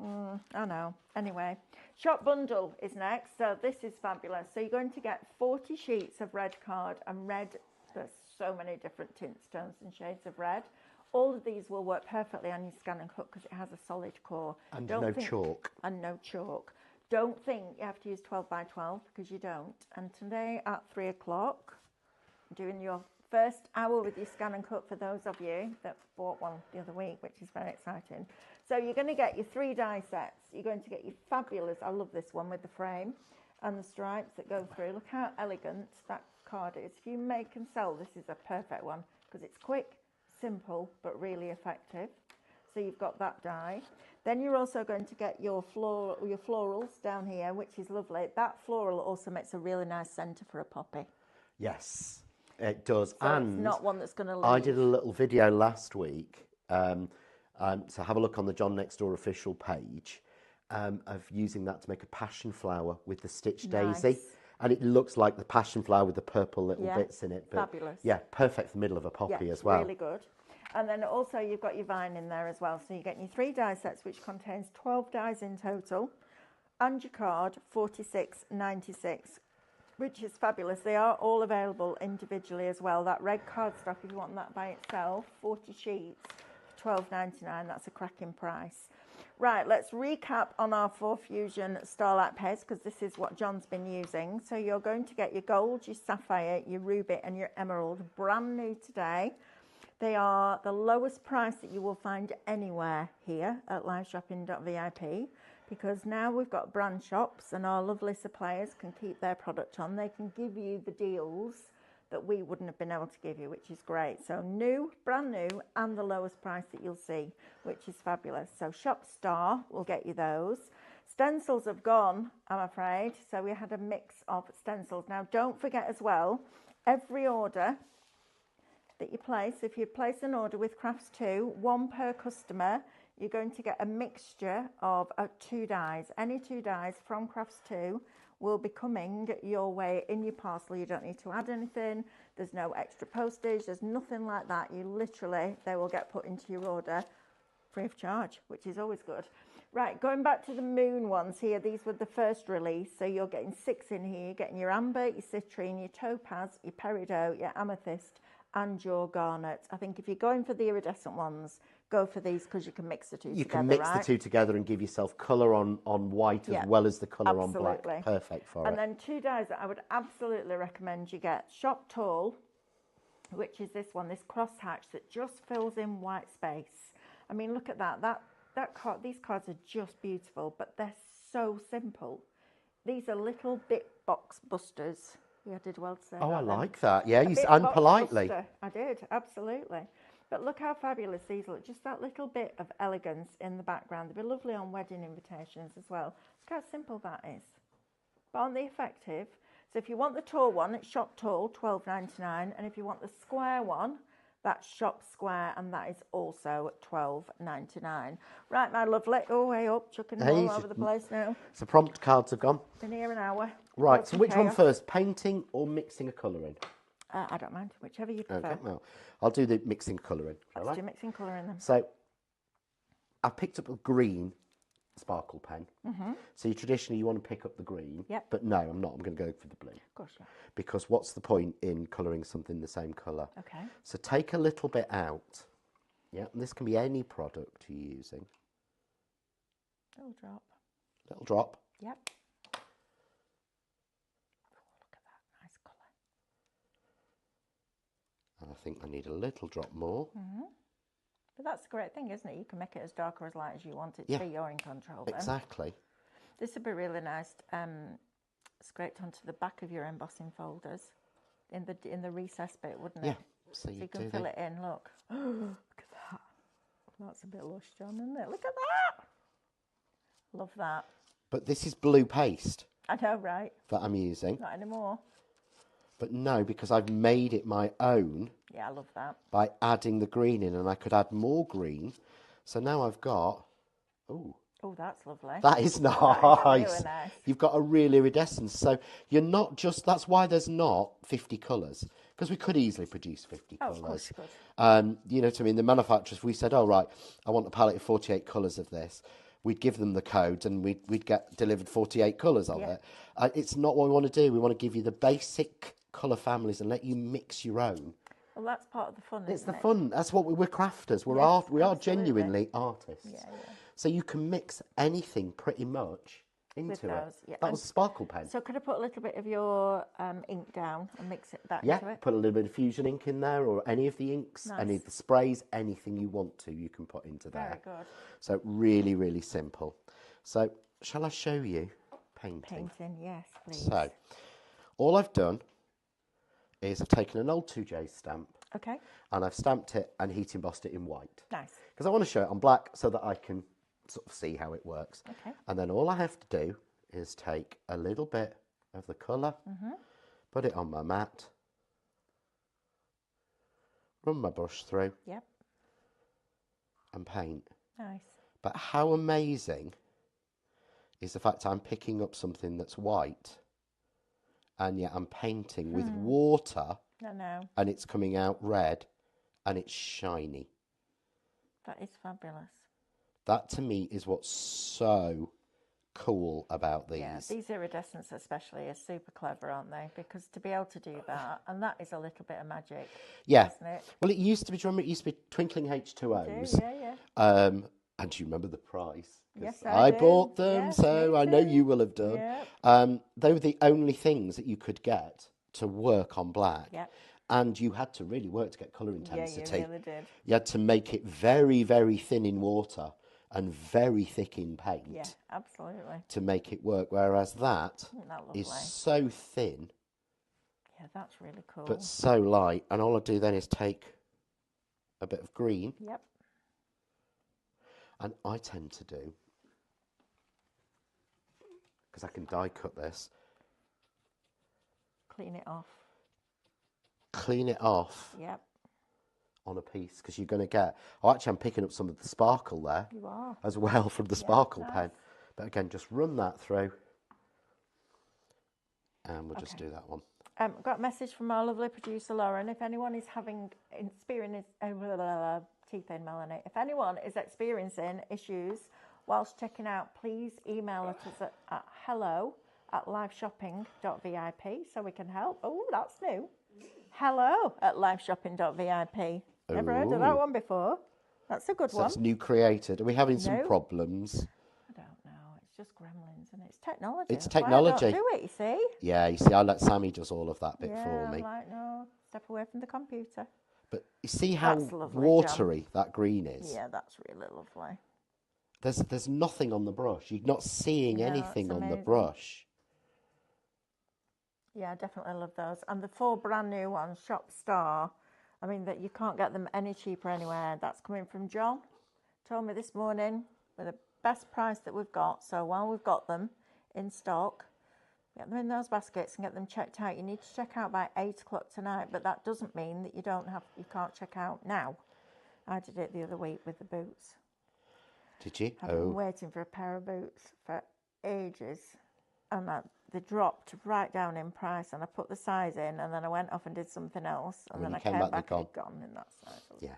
I know. Anyway, shop bundle is next. So this is fabulous. So you're going to get 40 sheets of red card, and red, there's so many different tints, tones and shades of red. All of these will work perfectly on your scan and cut because it has a solid core. And no chalk. And no chalk. Don't think you have to use 12 by 12 because you don't. And today at 3 o'clock, doing your first hour with your scan and cut for those of you that bought one the other week, which is very exciting. So you're going to get your 3 die sets. You're going to get your fabulous, I love this one with the frame and the stripes that go through. Look how elegant that card is. If you make and sell, this is a perfect one because it's quick, simple, but really effective. So you've got that die. Then you're also going to get your florals down here, which is lovely. That floral also makes a really nice centre for a poppy. Yes, it does. So and it's not one that's going to leave. I did a little video last week. So have a look on the John Next Door official page of using that to make a passion flower with the stitch daisy. And it looks like the passion flower with the purple little bits in it. But fabulous. Yeah, perfect for the middle of a poppy as well. Really good. And then also you've got your vine in there as well. So you're getting your 3 die sets, which contains 12 dies in total. And your card, 46.96, which is fabulous. They are all available individually as well. That red cardstock, if you want that by itself, 40 sheets, $12.99. That's a cracking price. Right, let's recap on our 4 Fusion Starlight pairs because this is what John's been using. So you're going to get your gold, your sapphire, your ruby and your emerald brand new today. They are the lowest price that you will find anywhere here at liveshopping.vip because now we've got brand shops and our lovely suppliers can keep their product on. They can give you the deals that we wouldn't have been able to give you, which is great. So new, brand new, and the lowest price that you'll see, which is fabulous. So Shop Star will get you those. Stencils have gone, I'm afraid. So we had a mix of stencils. Now, don't forget as well, every order that you place, if you place an order with Crafts 2, one per customer, you're going to get a mixture of 2 dies. Any 2 dies from Crafts 2 will be coming your way in your parcel. You don't need to add anything. There's no extra postage. There's nothing like that. You literally, they will get put into your order free of charge, which is always good. Right, going back to the moon ones here, these were the first release. So you're getting 6 in here. You're getting your amber, your citrine, your topaz, your peridot, your amethyst, and your garnet. I think if you're going for the iridescent ones, go for these because you can mix the two together. You can mix the two together and give yourself colour on white as well as the colour on black. Perfect for it. And then 2 dyes that I would absolutely recommend you get. Shop Tall, which is this one, this crosshatch that just fills in white space. I mean, look at that. These cards are just beautiful, but they're so simple. These are little bit box busters. Yeah, I did well to say Oh, that I then. like that. Yeah, and politely. Buster. I did, absolutely. But look how fabulous these look. Just that little bit of elegance in the background. They'd be lovely on wedding invitations as well. Look how simple that is. But aren't they effective? So if you want the tall one, it's Shop Tall, $12.99. And if you want the square one, that's Shop Square, and that is also $12.99. Right, my lovely. Oh, way up, chucking them all over the place now. So prompt cards have gone. Been here an hour. Right, so which one first, painting or mixing a colour in? I don't mind, whichever you prefer. Okay, well, I'll do the mixing colour in. Let's do mixing colour in them. So I picked up a green sparkle pen. So traditionally you want to pick up the green. Yep. But no, I'm not. I'm going to go for the blue. Of course, yeah. Because what's the point in colouring something the same colour? Okay. So take a little bit out. Yeah, and this can be any product you're using. Little drop. Little drop. Yep. Oh, look at that, nice colour. And I think I need a little drop more. But that's the great thing, isn't it? You can make it as dark or as light as you want it to be. You're in control then. Exactly. This would be really nice, scraped onto the back of your embossing folders in the recess bit, wouldn't it? Yeah. So you can fill it in, look. Look at that. That's a bit lush, John, isn't it? Look at that. Love that. But this is blue paste. I know, right? That I'm using. Not anymore. But no, because I've made it my own. Yeah, I love that. By adding the green in, and I could add more green. So now I've got, oh, that's lovely. that is nice. That is really nice. You've got a real iridescence. So you're not just, that's why there's not 50 colours. Because we could easily produce 50 colours. Of course you could. You know what I mean? The manufacturers, we said, oh, right, I want a palette of 48 colours of this. We'd give them the codes and we'd get delivered 48 colours of it. It's not what we want to do. We want to give you the basic colour families and let you mix your own. Well, that's part of the fun, It's isn't the it? fun. That's what we're crafters. We are genuinely artists. Yeah. So you can mix anything pretty much into With it. those, yeah. That was a sparkle pen. So could I put a little bit of your ink down and mix that Yeah, into it? put a little bit of fusion ink in there, or any of the inks, any of the sprays, anything you want to, you can put into there. Very good. So really, really simple. So shall I show you painting? Painting, yes, please. So all I've done is I've taken an old 2J stamp. Okay. And I've stamped it and heat embossed it in white. Nice. Because I want to show it on black so that I can sort of see how it works. Okay. And then all I have to do is take a little bit of the colour, put it on my mat, run my brush through, and paint. Nice. But how amazing is the fact I'm picking up something that's white and yet I'm painting with water. I know. And it's coming out red and it's shiny. That is fabulous. That to me is what's so cool about these. Yeah, these iridescents especially are super clever, aren't they? Because to be able to do that, and that is a little bit of magic, isn't it? Well, it used to be, do you remember, it used to be twinkling H2Os. Yeah. And do you remember the price? Yes, I do. bought them, Yes, so me I know too. you will have done. Yeah. They were the only things that you could get to work on black. Yeah. And you had to really work to get colour intensity. Yeah, you really did. You had to make it very, very thin in water and very thick in paint. Yeah, absolutely. To make it work, whereas that is so thin. Yeah, that's really cool. But so light, and all I do then is take a bit of green. Yep. And I tend to do because I can die cut this. Clean it off. Clean it off. Yep. On a piece, because you're going to get... Oh, actually, I'm picking up some of the sparkle there. You are. As well from the sparkle nice. pen. But again, just run that through. And we'll just do that one. I've got a message from our lovely producer, Lauren. If anyone is teeth in, Melanie. If anyone is experiencing issues whilst checking out, please email us at hello@liveshopping.vip so we can help. Oh, that's new. hello@liveshopping.vip. Never heard of that one before. That's a good one. That's new created. Are we having some problems? I don't know. It's just gremlins and it's technology. It's technology. I don't do it, you see. Yeah, you see, I let Sammy does all of that bit for me. I'm like, no, step away from the computer. But you see how lovely, watery John. that green is? Yeah, that's really lovely. There's nothing on the brush. You're not seeing anything on the brush. Yeah, I definitely love those. And the 4 brand new ones, Shop Star, I mean, that you can't get them any cheaper anywhere. That's coming from John. Told me this morning, with the best price that we've got. So while we've got them in stock, get them in those baskets and get them checked out. You need to check out by 8 o'clock tonight, but that doesn't mean that you can't check out now. I did it the other week with the boots. Did you? I've been waiting for a pair of boots for ages, and they dropped right down in price, and I put the size in, and then I went off and did something else, and then I came back and gone in that size. I was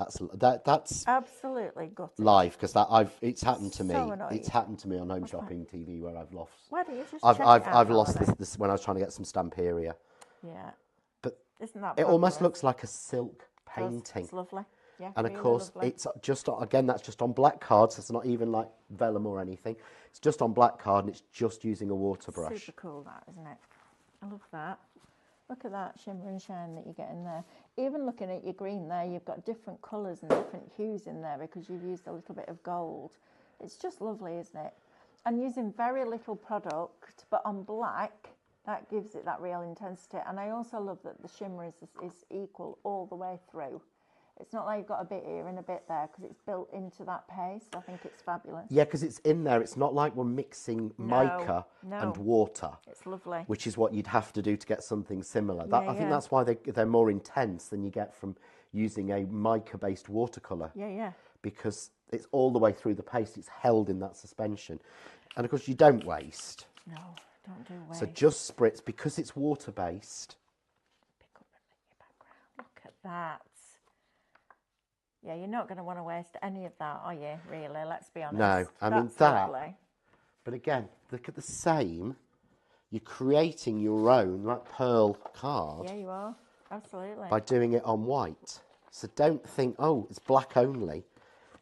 gutted. That's absolutely gutted. Live, because it's happened to me. Annoying. It's happened to me on Home Shopping TV where I've lost. Why don't you just I've lost this when I was trying to get some Stamperia. Yeah. But isn't that it almost looks like a silk painting. It's lovely. Yeah, and of course, lovely. It's just, again, that's just on black card, so it's not even like vellum or anything. It's just on black card, and it's just using a water brush. Super cool, that, isn't it? I love that. Look at that shimmer and shine that you get in there. Even looking at your green there, you've got different colours and different hues in there because you've used a little bit of gold. It's just lovely, isn't it? And using very little product, but on black, that gives it that real intensity. And I also love that the shimmer is equal all the way through. It's not like you've got a bit here and a bit there because it's built into that paste. I think it's fabulous. Yeah, because it's in there. It's not like we're mixing mica and water. It's lovely. Which is what you'd have to do to get something similar. I think that's why they're more intense than you get from using a mica-based watercolour. Yeah, yeah. Because it's all the way through the paste. It's held in that suspension. And, of course, you don't waste. No, don't do waste. So just spritz, because it's water-based. Pick up and make your background. Look at that. Yeah, you're not going to want to waste any of that, are you, really? Let's be honest. No, I mean that. Lovely. But again, look at the same. You're creating your own, like, pearl card. Yeah, you are. Absolutely. By doing it on white. So don't think, oh, it's black only.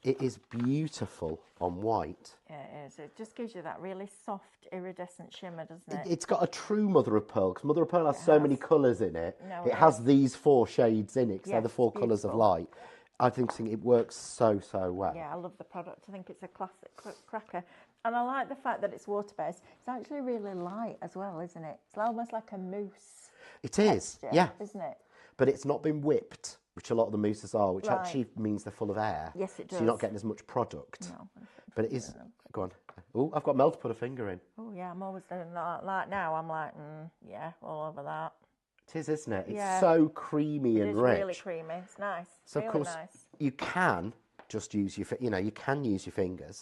It is beautiful on white. Yeah, it is. It just gives you that really soft, iridescent shimmer, doesn't it? It's got a true mother of pearl, because mother of pearl has so many colours in it. No, it has these 4 shades in it, because they're the 4 colours of light. I think it works so well. Yeah, I love the product. I think it's a classic cracker. And I like the fact that it's water-based. It's actually really light as well, isn't it? It's almost like a mousse. It is, texture, yeah. Isn't it? But it's not been whipped, which a lot of the mousses are, which actually means they're full of air. Yes, it does. So you're not getting as much product. No. But it is... Go on. Oh, I've got Mel to put a finger in. Oh, yeah, I'm always doing that. Like now, I'm like, yeah, all over that. It is, isn't it? It's so creamy and rich. It's really creamy. It's nice. So, really of course, nice. you can just use your... you can use your fingers.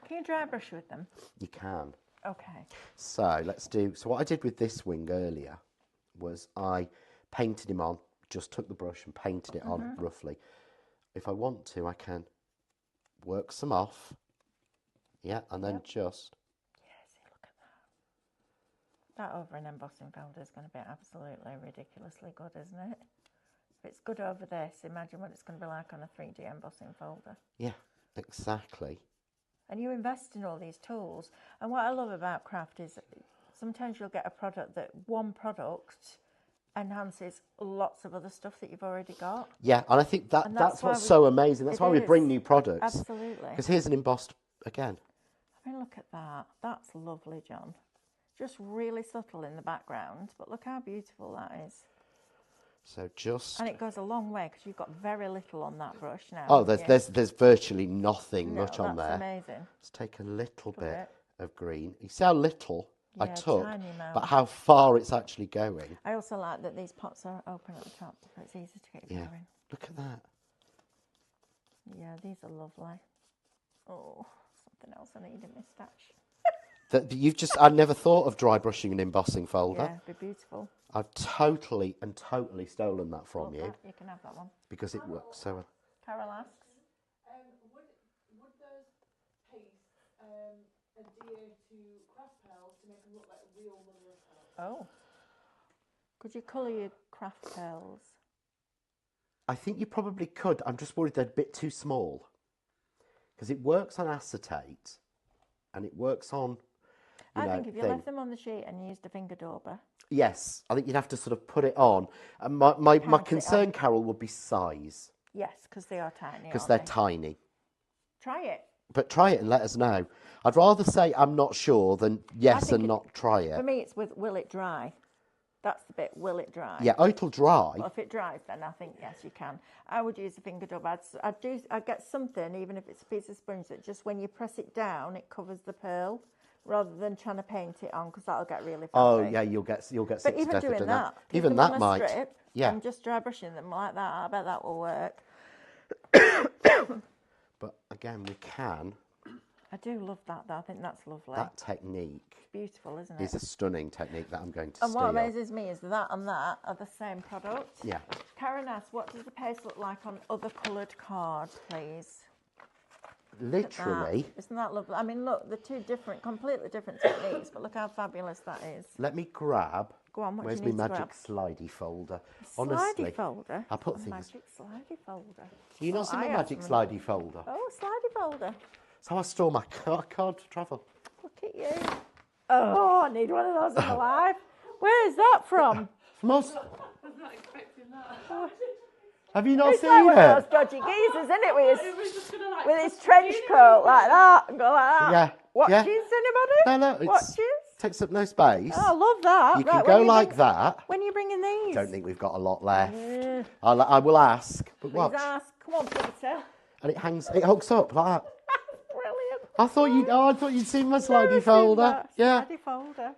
Can you dry brush with them? You can. Okay. So, let's do... So, what I did with this wing earlier was I painted him on, just took the brush and painted it on roughly. If I want to, I can work some off. Yeah, and then just... That over an embossing folder is going to be absolutely ridiculously good, isn't it? If it's good over this, imagine what it's going to be like on a 3D embossing folder. Yeah, exactly. And you invest in all these tools. And what I love about craft is sometimes you'll get a product that one product enhances lots of other stuff that you've already got. Yeah, and I think that's what's so amazing. That's why we bring new products. Absolutely. Because here's an embossed again. I mean, look at that. That's lovely, John. Just really subtle in the background, but look how beautiful that is. So just... And it goes a long way because you've got very little on that brush now. Oh, there's virtually nothing much on there. That's amazing. Let's take a little bit of green. You see how little I Yeah, took, tiny amount. but how far it's actually going. I also like that these pots are open at the top, so it's easy to get going. Look at that. Yeah, these are lovely. Oh, something else I need in my stash. I never thought of dry brushing an embossing folder. Yeah, it'd be beautiful. I've totally stolen that from Love you. that. You can have that one. Because it works so well. Carol asks. Would those pastes adhere to craft pearls to make them look like real marvellous pearls? Oh. Could you colour your craft pearls? I think you probably could. I'm just worried they're a bit too small. Because it works on acetate and it works on, I think if you left them on the sheet and used a finger dauber. Yes, I think you'd have to sort of put it on. And my concern, Carol, would be size. Yes, because they are tiny. Because they're tiny. Try it. But try it and let us know. I'd rather say I'm not sure than yes and not try it. For me, it's with will it dry. That's the bit, will it dry? Yeah, oh, it'll dry. Well, if it dries, then I think, yes, you can. I would use a finger dauber. I'd get something, even if it's a piece of sponge, that just when you press it down, it covers the pearl, rather than trying to paint it on, because that'll get really fluffy. Oh, yeah, you'll get sick But to even death doing of that, even that might. Strip, yeah. and just dry brushing them like that, I bet that will work. But again, we can. I do love that, though. I think that's lovely. That technique. It's beautiful, isn't it? Is a stunning technique that I'm going to steal. And what amazes me is that and that are the same product. Yeah. Karen asks, what does the paste look like on other coloured cards, please? Literally. Isn't that lovely? I mean, look, they're two completely different techniques, but look how fabulous that is. Let me grab. Go on, what Where's do you my need to magic slidey folder? Slidey folder? I put things. Magic slidey folder. Do you not see my magic slidey folder? Oh, slidey folder. That's how I store my card to travel. Look at you. Oh, I need one of those in my life. Where is that from? From us. I was not expecting that. Have you not It's seen like one it? of those dodgy geezers, isn't it? With his trench coat like that and go like that. Yeah. Watches, anybody? No, it's Watches? takes up no space. Oh, I love that. You can go like that. When are you bringing these? Don't think we've got a lot left. Yeah. I will ask, but Please watch. ask. Come on, Peter. And it hooks up like that. Brilliant. I thought you'd seen my slidey folder. Yeah. Slidey folder.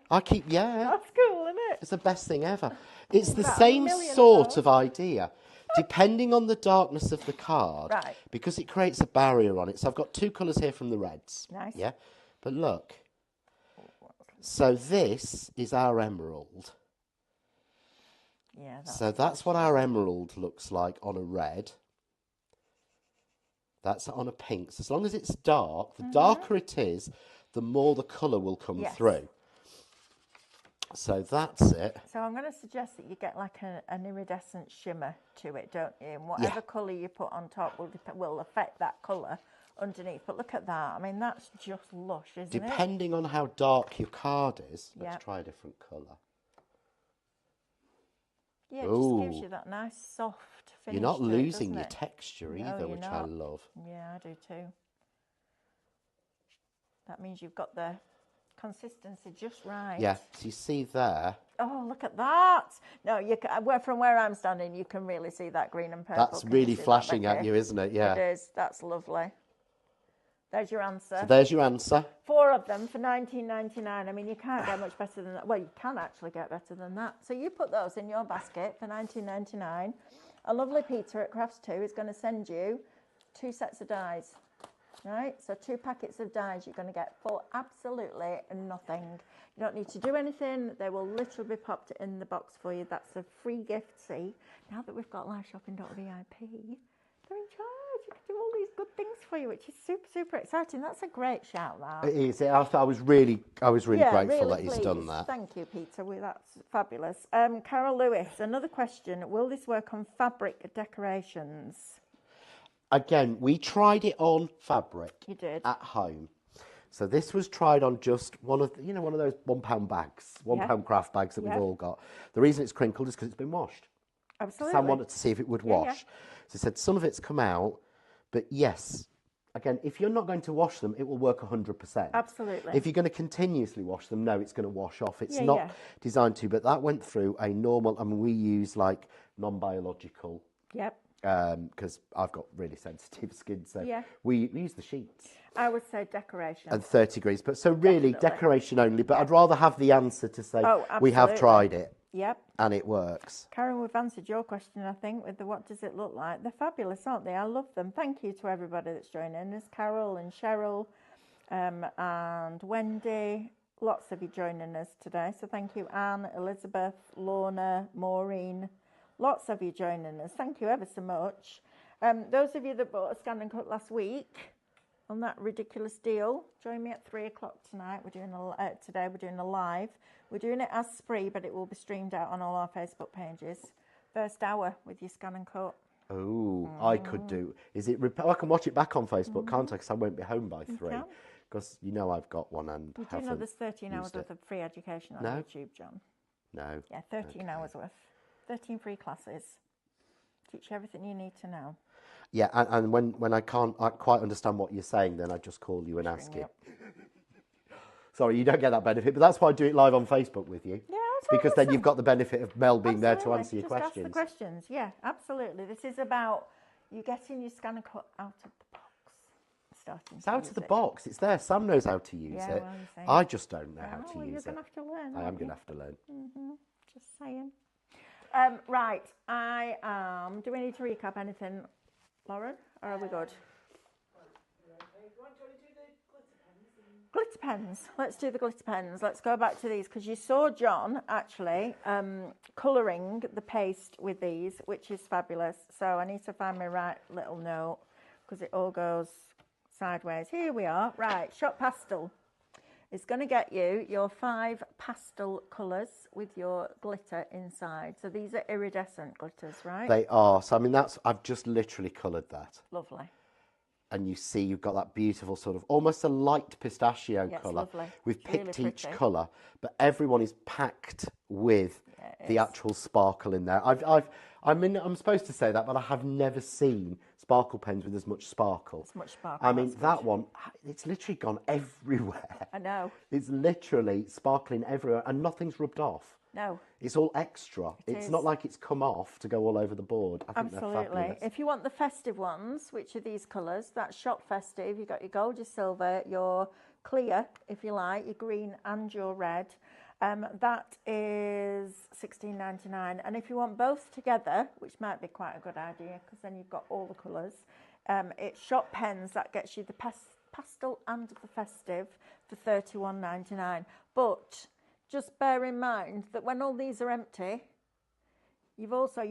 Yeah. That's cool, isn't it? It's the best thing ever. It's the About same 1,000,000 sort of idea. Depending on the darkness of the card, Right. because it creates a barrier on it. So I've got two colours here from the reds. Nice. Yeah, but look. So this is our emerald. Yeah. So that's what our emerald looks like on a red. That's on a pink. So as long as it's dark, the darker it is, the more the colour will come through. So that's it. So I'm going to suggest that you get like an iridescent shimmer to it, don't you? And whatever colour you put on top will affect that colour underneath. But look at that. I mean, that's just lush, isn't it? Depending on how dark your card is, Yeah. let's try a different colour. Yeah, it just gives you that nice soft finish. You're not to it, losing doesn't your it? texture No, either, you're which I not. love. Yeah, I do too. That means you've got the consistency just right. Yeah, so you see there. Oh, look at that. No, from where I'm standing, you can really see that green and purple. That's Can really you see that, flashing at Becky? you, isn't it? Yeah. It is. That's lovely. There's your answer. So there's your answer. 4 of them for $19.99. I mean, you can't get much better than that. Well, you can actually get better than that. So you put those in your basket for $19.99. A lovely Peter at Crafts 2 is going to send you 2 sets of dies. Right? So 2 packets of dies you're going to get for absolutely nothing. You don't need to do anything. They will literally be popped in the box for you. That's a free gift. See, now that we've got liveshopping.vip, they're in charge. You can do all these good things for you, which is super, super exciting. That's a great shout, that. It is. I was really grateful really that he's done pleased. that. Thank you, Peter. That's fabulous. Carol Lewis, another question. Will this work on fabric decorations? Again, we tried it on fabric. You did. At home. So this was tried on just one of those £1 bags, £1 craft bags that we've all got. The reason it's crinkled is because it's been washed. Absolutely. Sam wanted to see if it would wash. So he said some of it's come out, but yes, again, if you're not going to wash them, it will work 100%. Absolutely. If you're going to continuously wash them, no, it's going to wash off. It's not designed to, but that went through a normal, we use like non-biological because I've got really sensitive skin, so Yeah. we use the sheets. I would say decoration. And 30 degrees, but so really Definitely. decoration only, but I'd rather have the answer to say, Oh, we have absolutely. tried it Yep. and it works. Karen, we've answered your question, I think, with the what does it look like. They're fabulous, aren't they? I love them. Thank you to everybody that's joining us. Carol and Cheryl and Wendy. Lots of you joining us today. So thank you, Anne, Elizabeth, Lorna, Maureen. Lots of you joining us. Thank you ever so much. Those of you that bought a scan and cut last week on that ridiculous deal, join me at 3 o'clock tonight. Today we're doing a live. We're doing it as spree, but it will be streamed out on all our Facebook pages. First hour with your scan and cut. Oh, I could do. I can watch it back on Facebook, can't I? Because I won't be home by 3. Because I've got one and you do know there's 13 hours worth of free education on YouTube, John? No. Yeah, 13 hours worth. 13 free classes. Teach you everything you need to know. Yeah, and when I can't quite understand what you're saying, then I just call you and ask you. Sorry, you don't get that benefit, but that's why I do it live on Facebook with you. Yeah, that's because then awesome. you've got the benefit of Mel being there to answer your Just questions. ask the questions. Yeah, absolutely. This is about you getting your scan and cut out of the box. It's out of the box. It's there. Sam knows how to use it. Well, I just don't know how to use you're it. going to have to learn. I am going to have to learn. Just saying. Right, I am. Do we need to recap anything, Lauren? Or are we good? Glitter pens. Let's do the glitter pens. Let's go back to these because you saw John actually colouring the paste with these, which is fabulous. So I need to find my right little note because it all goes sideways. Here we are. Right, Shop Pastel is going to get you your 5 pastel colours with your glitter inside. So these are iridescent glitters, right? They are. So I've just literally coloured that. Lovely. And you see you've got that beautiful sort of almost a light pistachio colour. Lovely. We've picked really each pretty. colour, but everyone is packed with the actual sparkle in there. I'm supposed to say that, but I have never seen sparkle pens with as much sparkle. As much sparkle. That one, it's literally gone everywhere. I know. It's literally sparkling everywhere and nothing's rubbed off. No. It's all extra. It's not like it's come off to go all over the board. I think they're fabulous. If you want the festive ones, which are these colours, that's Shop Festive. You've got your gold, your silver, your clear, if you like, your green and your red. That is $16.99. And if you want both together, which might be quite a good idea because then you've got all the colours, it's Shop Pens that gets you the pastel and the festive for $31.99. But just bear in mind that when all these are empty, you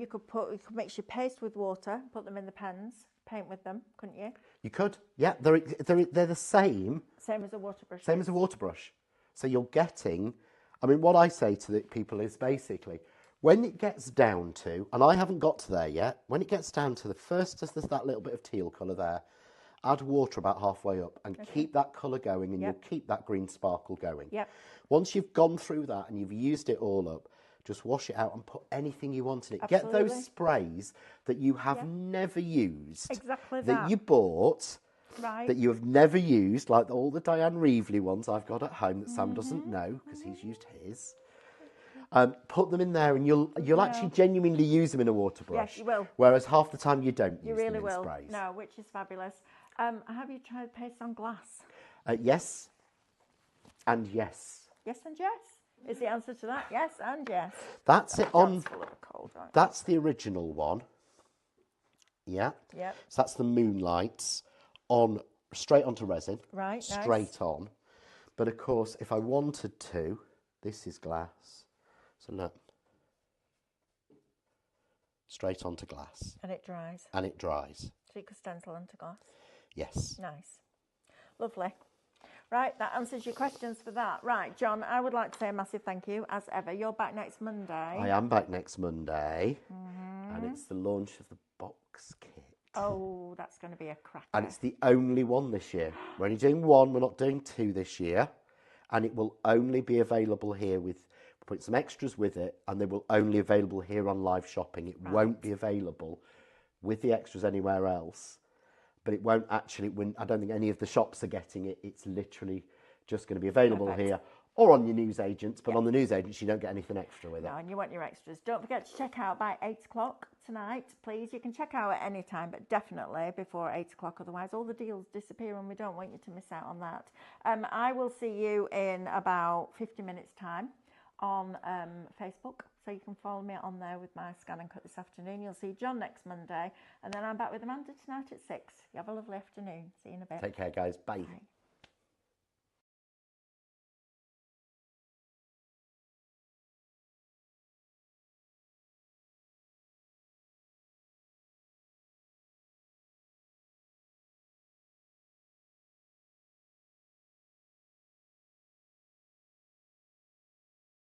could mix your paste with water, put them in the pens, paint with them, couldn't you? You could, yeah. They're the same. Same as a water brush. Same as a water brush. So you're getting. What I say to the people is basically, when it gets down to, and I haven't got to there yet, when it gets down to the first, there's that little bit of teal colour there, add water about halfway up and keep that colour going and you'll keep that green sparkle going. Yep. Once you've gone through that and you've used it all up, just wash it out and put anything you want in it. Absolutely. Get those sprays that you have never used. Exactly that you bought. Right. That you have never used, like all the Diane Reevely ones I've got at home that Sam doesn't know because he's used his. Put them in there and you'll actually genuinely use them in a water brush. Yes, you will. Whereas half the time you don't use really them in will. sprays. No, which is fabulous. Have you tried paste on glass? Yes. And yes. Yes and yes. Is the answer to that? Yes and yes. That's it on. Full of cold, right? That's the original one. Yeah. Yep. So that's the Moonlights on straight onto resin. Right. Straight on. But of course, if I wanted to, this is glass. So look. Straight onto glass. And it dries. And it dries. So you could stencil onto glass. Yes. Nice. Lovely. Right, that answers your questions for that. Right, John, I would like to say a massive thank you, as ever. You're back next Monday. I am back next Monday. And it's the launch of the box kit. Oh, that's going to be a cracker. And it's the only one this year. We're only doing one. We're not doing two this year. And it will only be available here with... Put some extras with it, and they will only available here on live shopping. It won't be available with the extras anywhere else. But it won't actually, I don't think any of the shops are getting it. It's literally just going to be available here or on your newsagents, but on the newsagents you don't get anything extra with it. No, and you want your extras. Don't forget to check out by 8 o'clock tonight, please. You can check out at any time, but definitely before 8 o'clock, otherwise all the deals disappear and we don't want you to miss out on that. I will see you in about 50 minutes time on Facebook, so you can follow me on there with my scan and cut this afternoon. You'll see John next Monday, and then I'm back with Amanda tonight at 6. You have a lovely afternoon. See you in a bit. Take care, guys. Bye. Bye.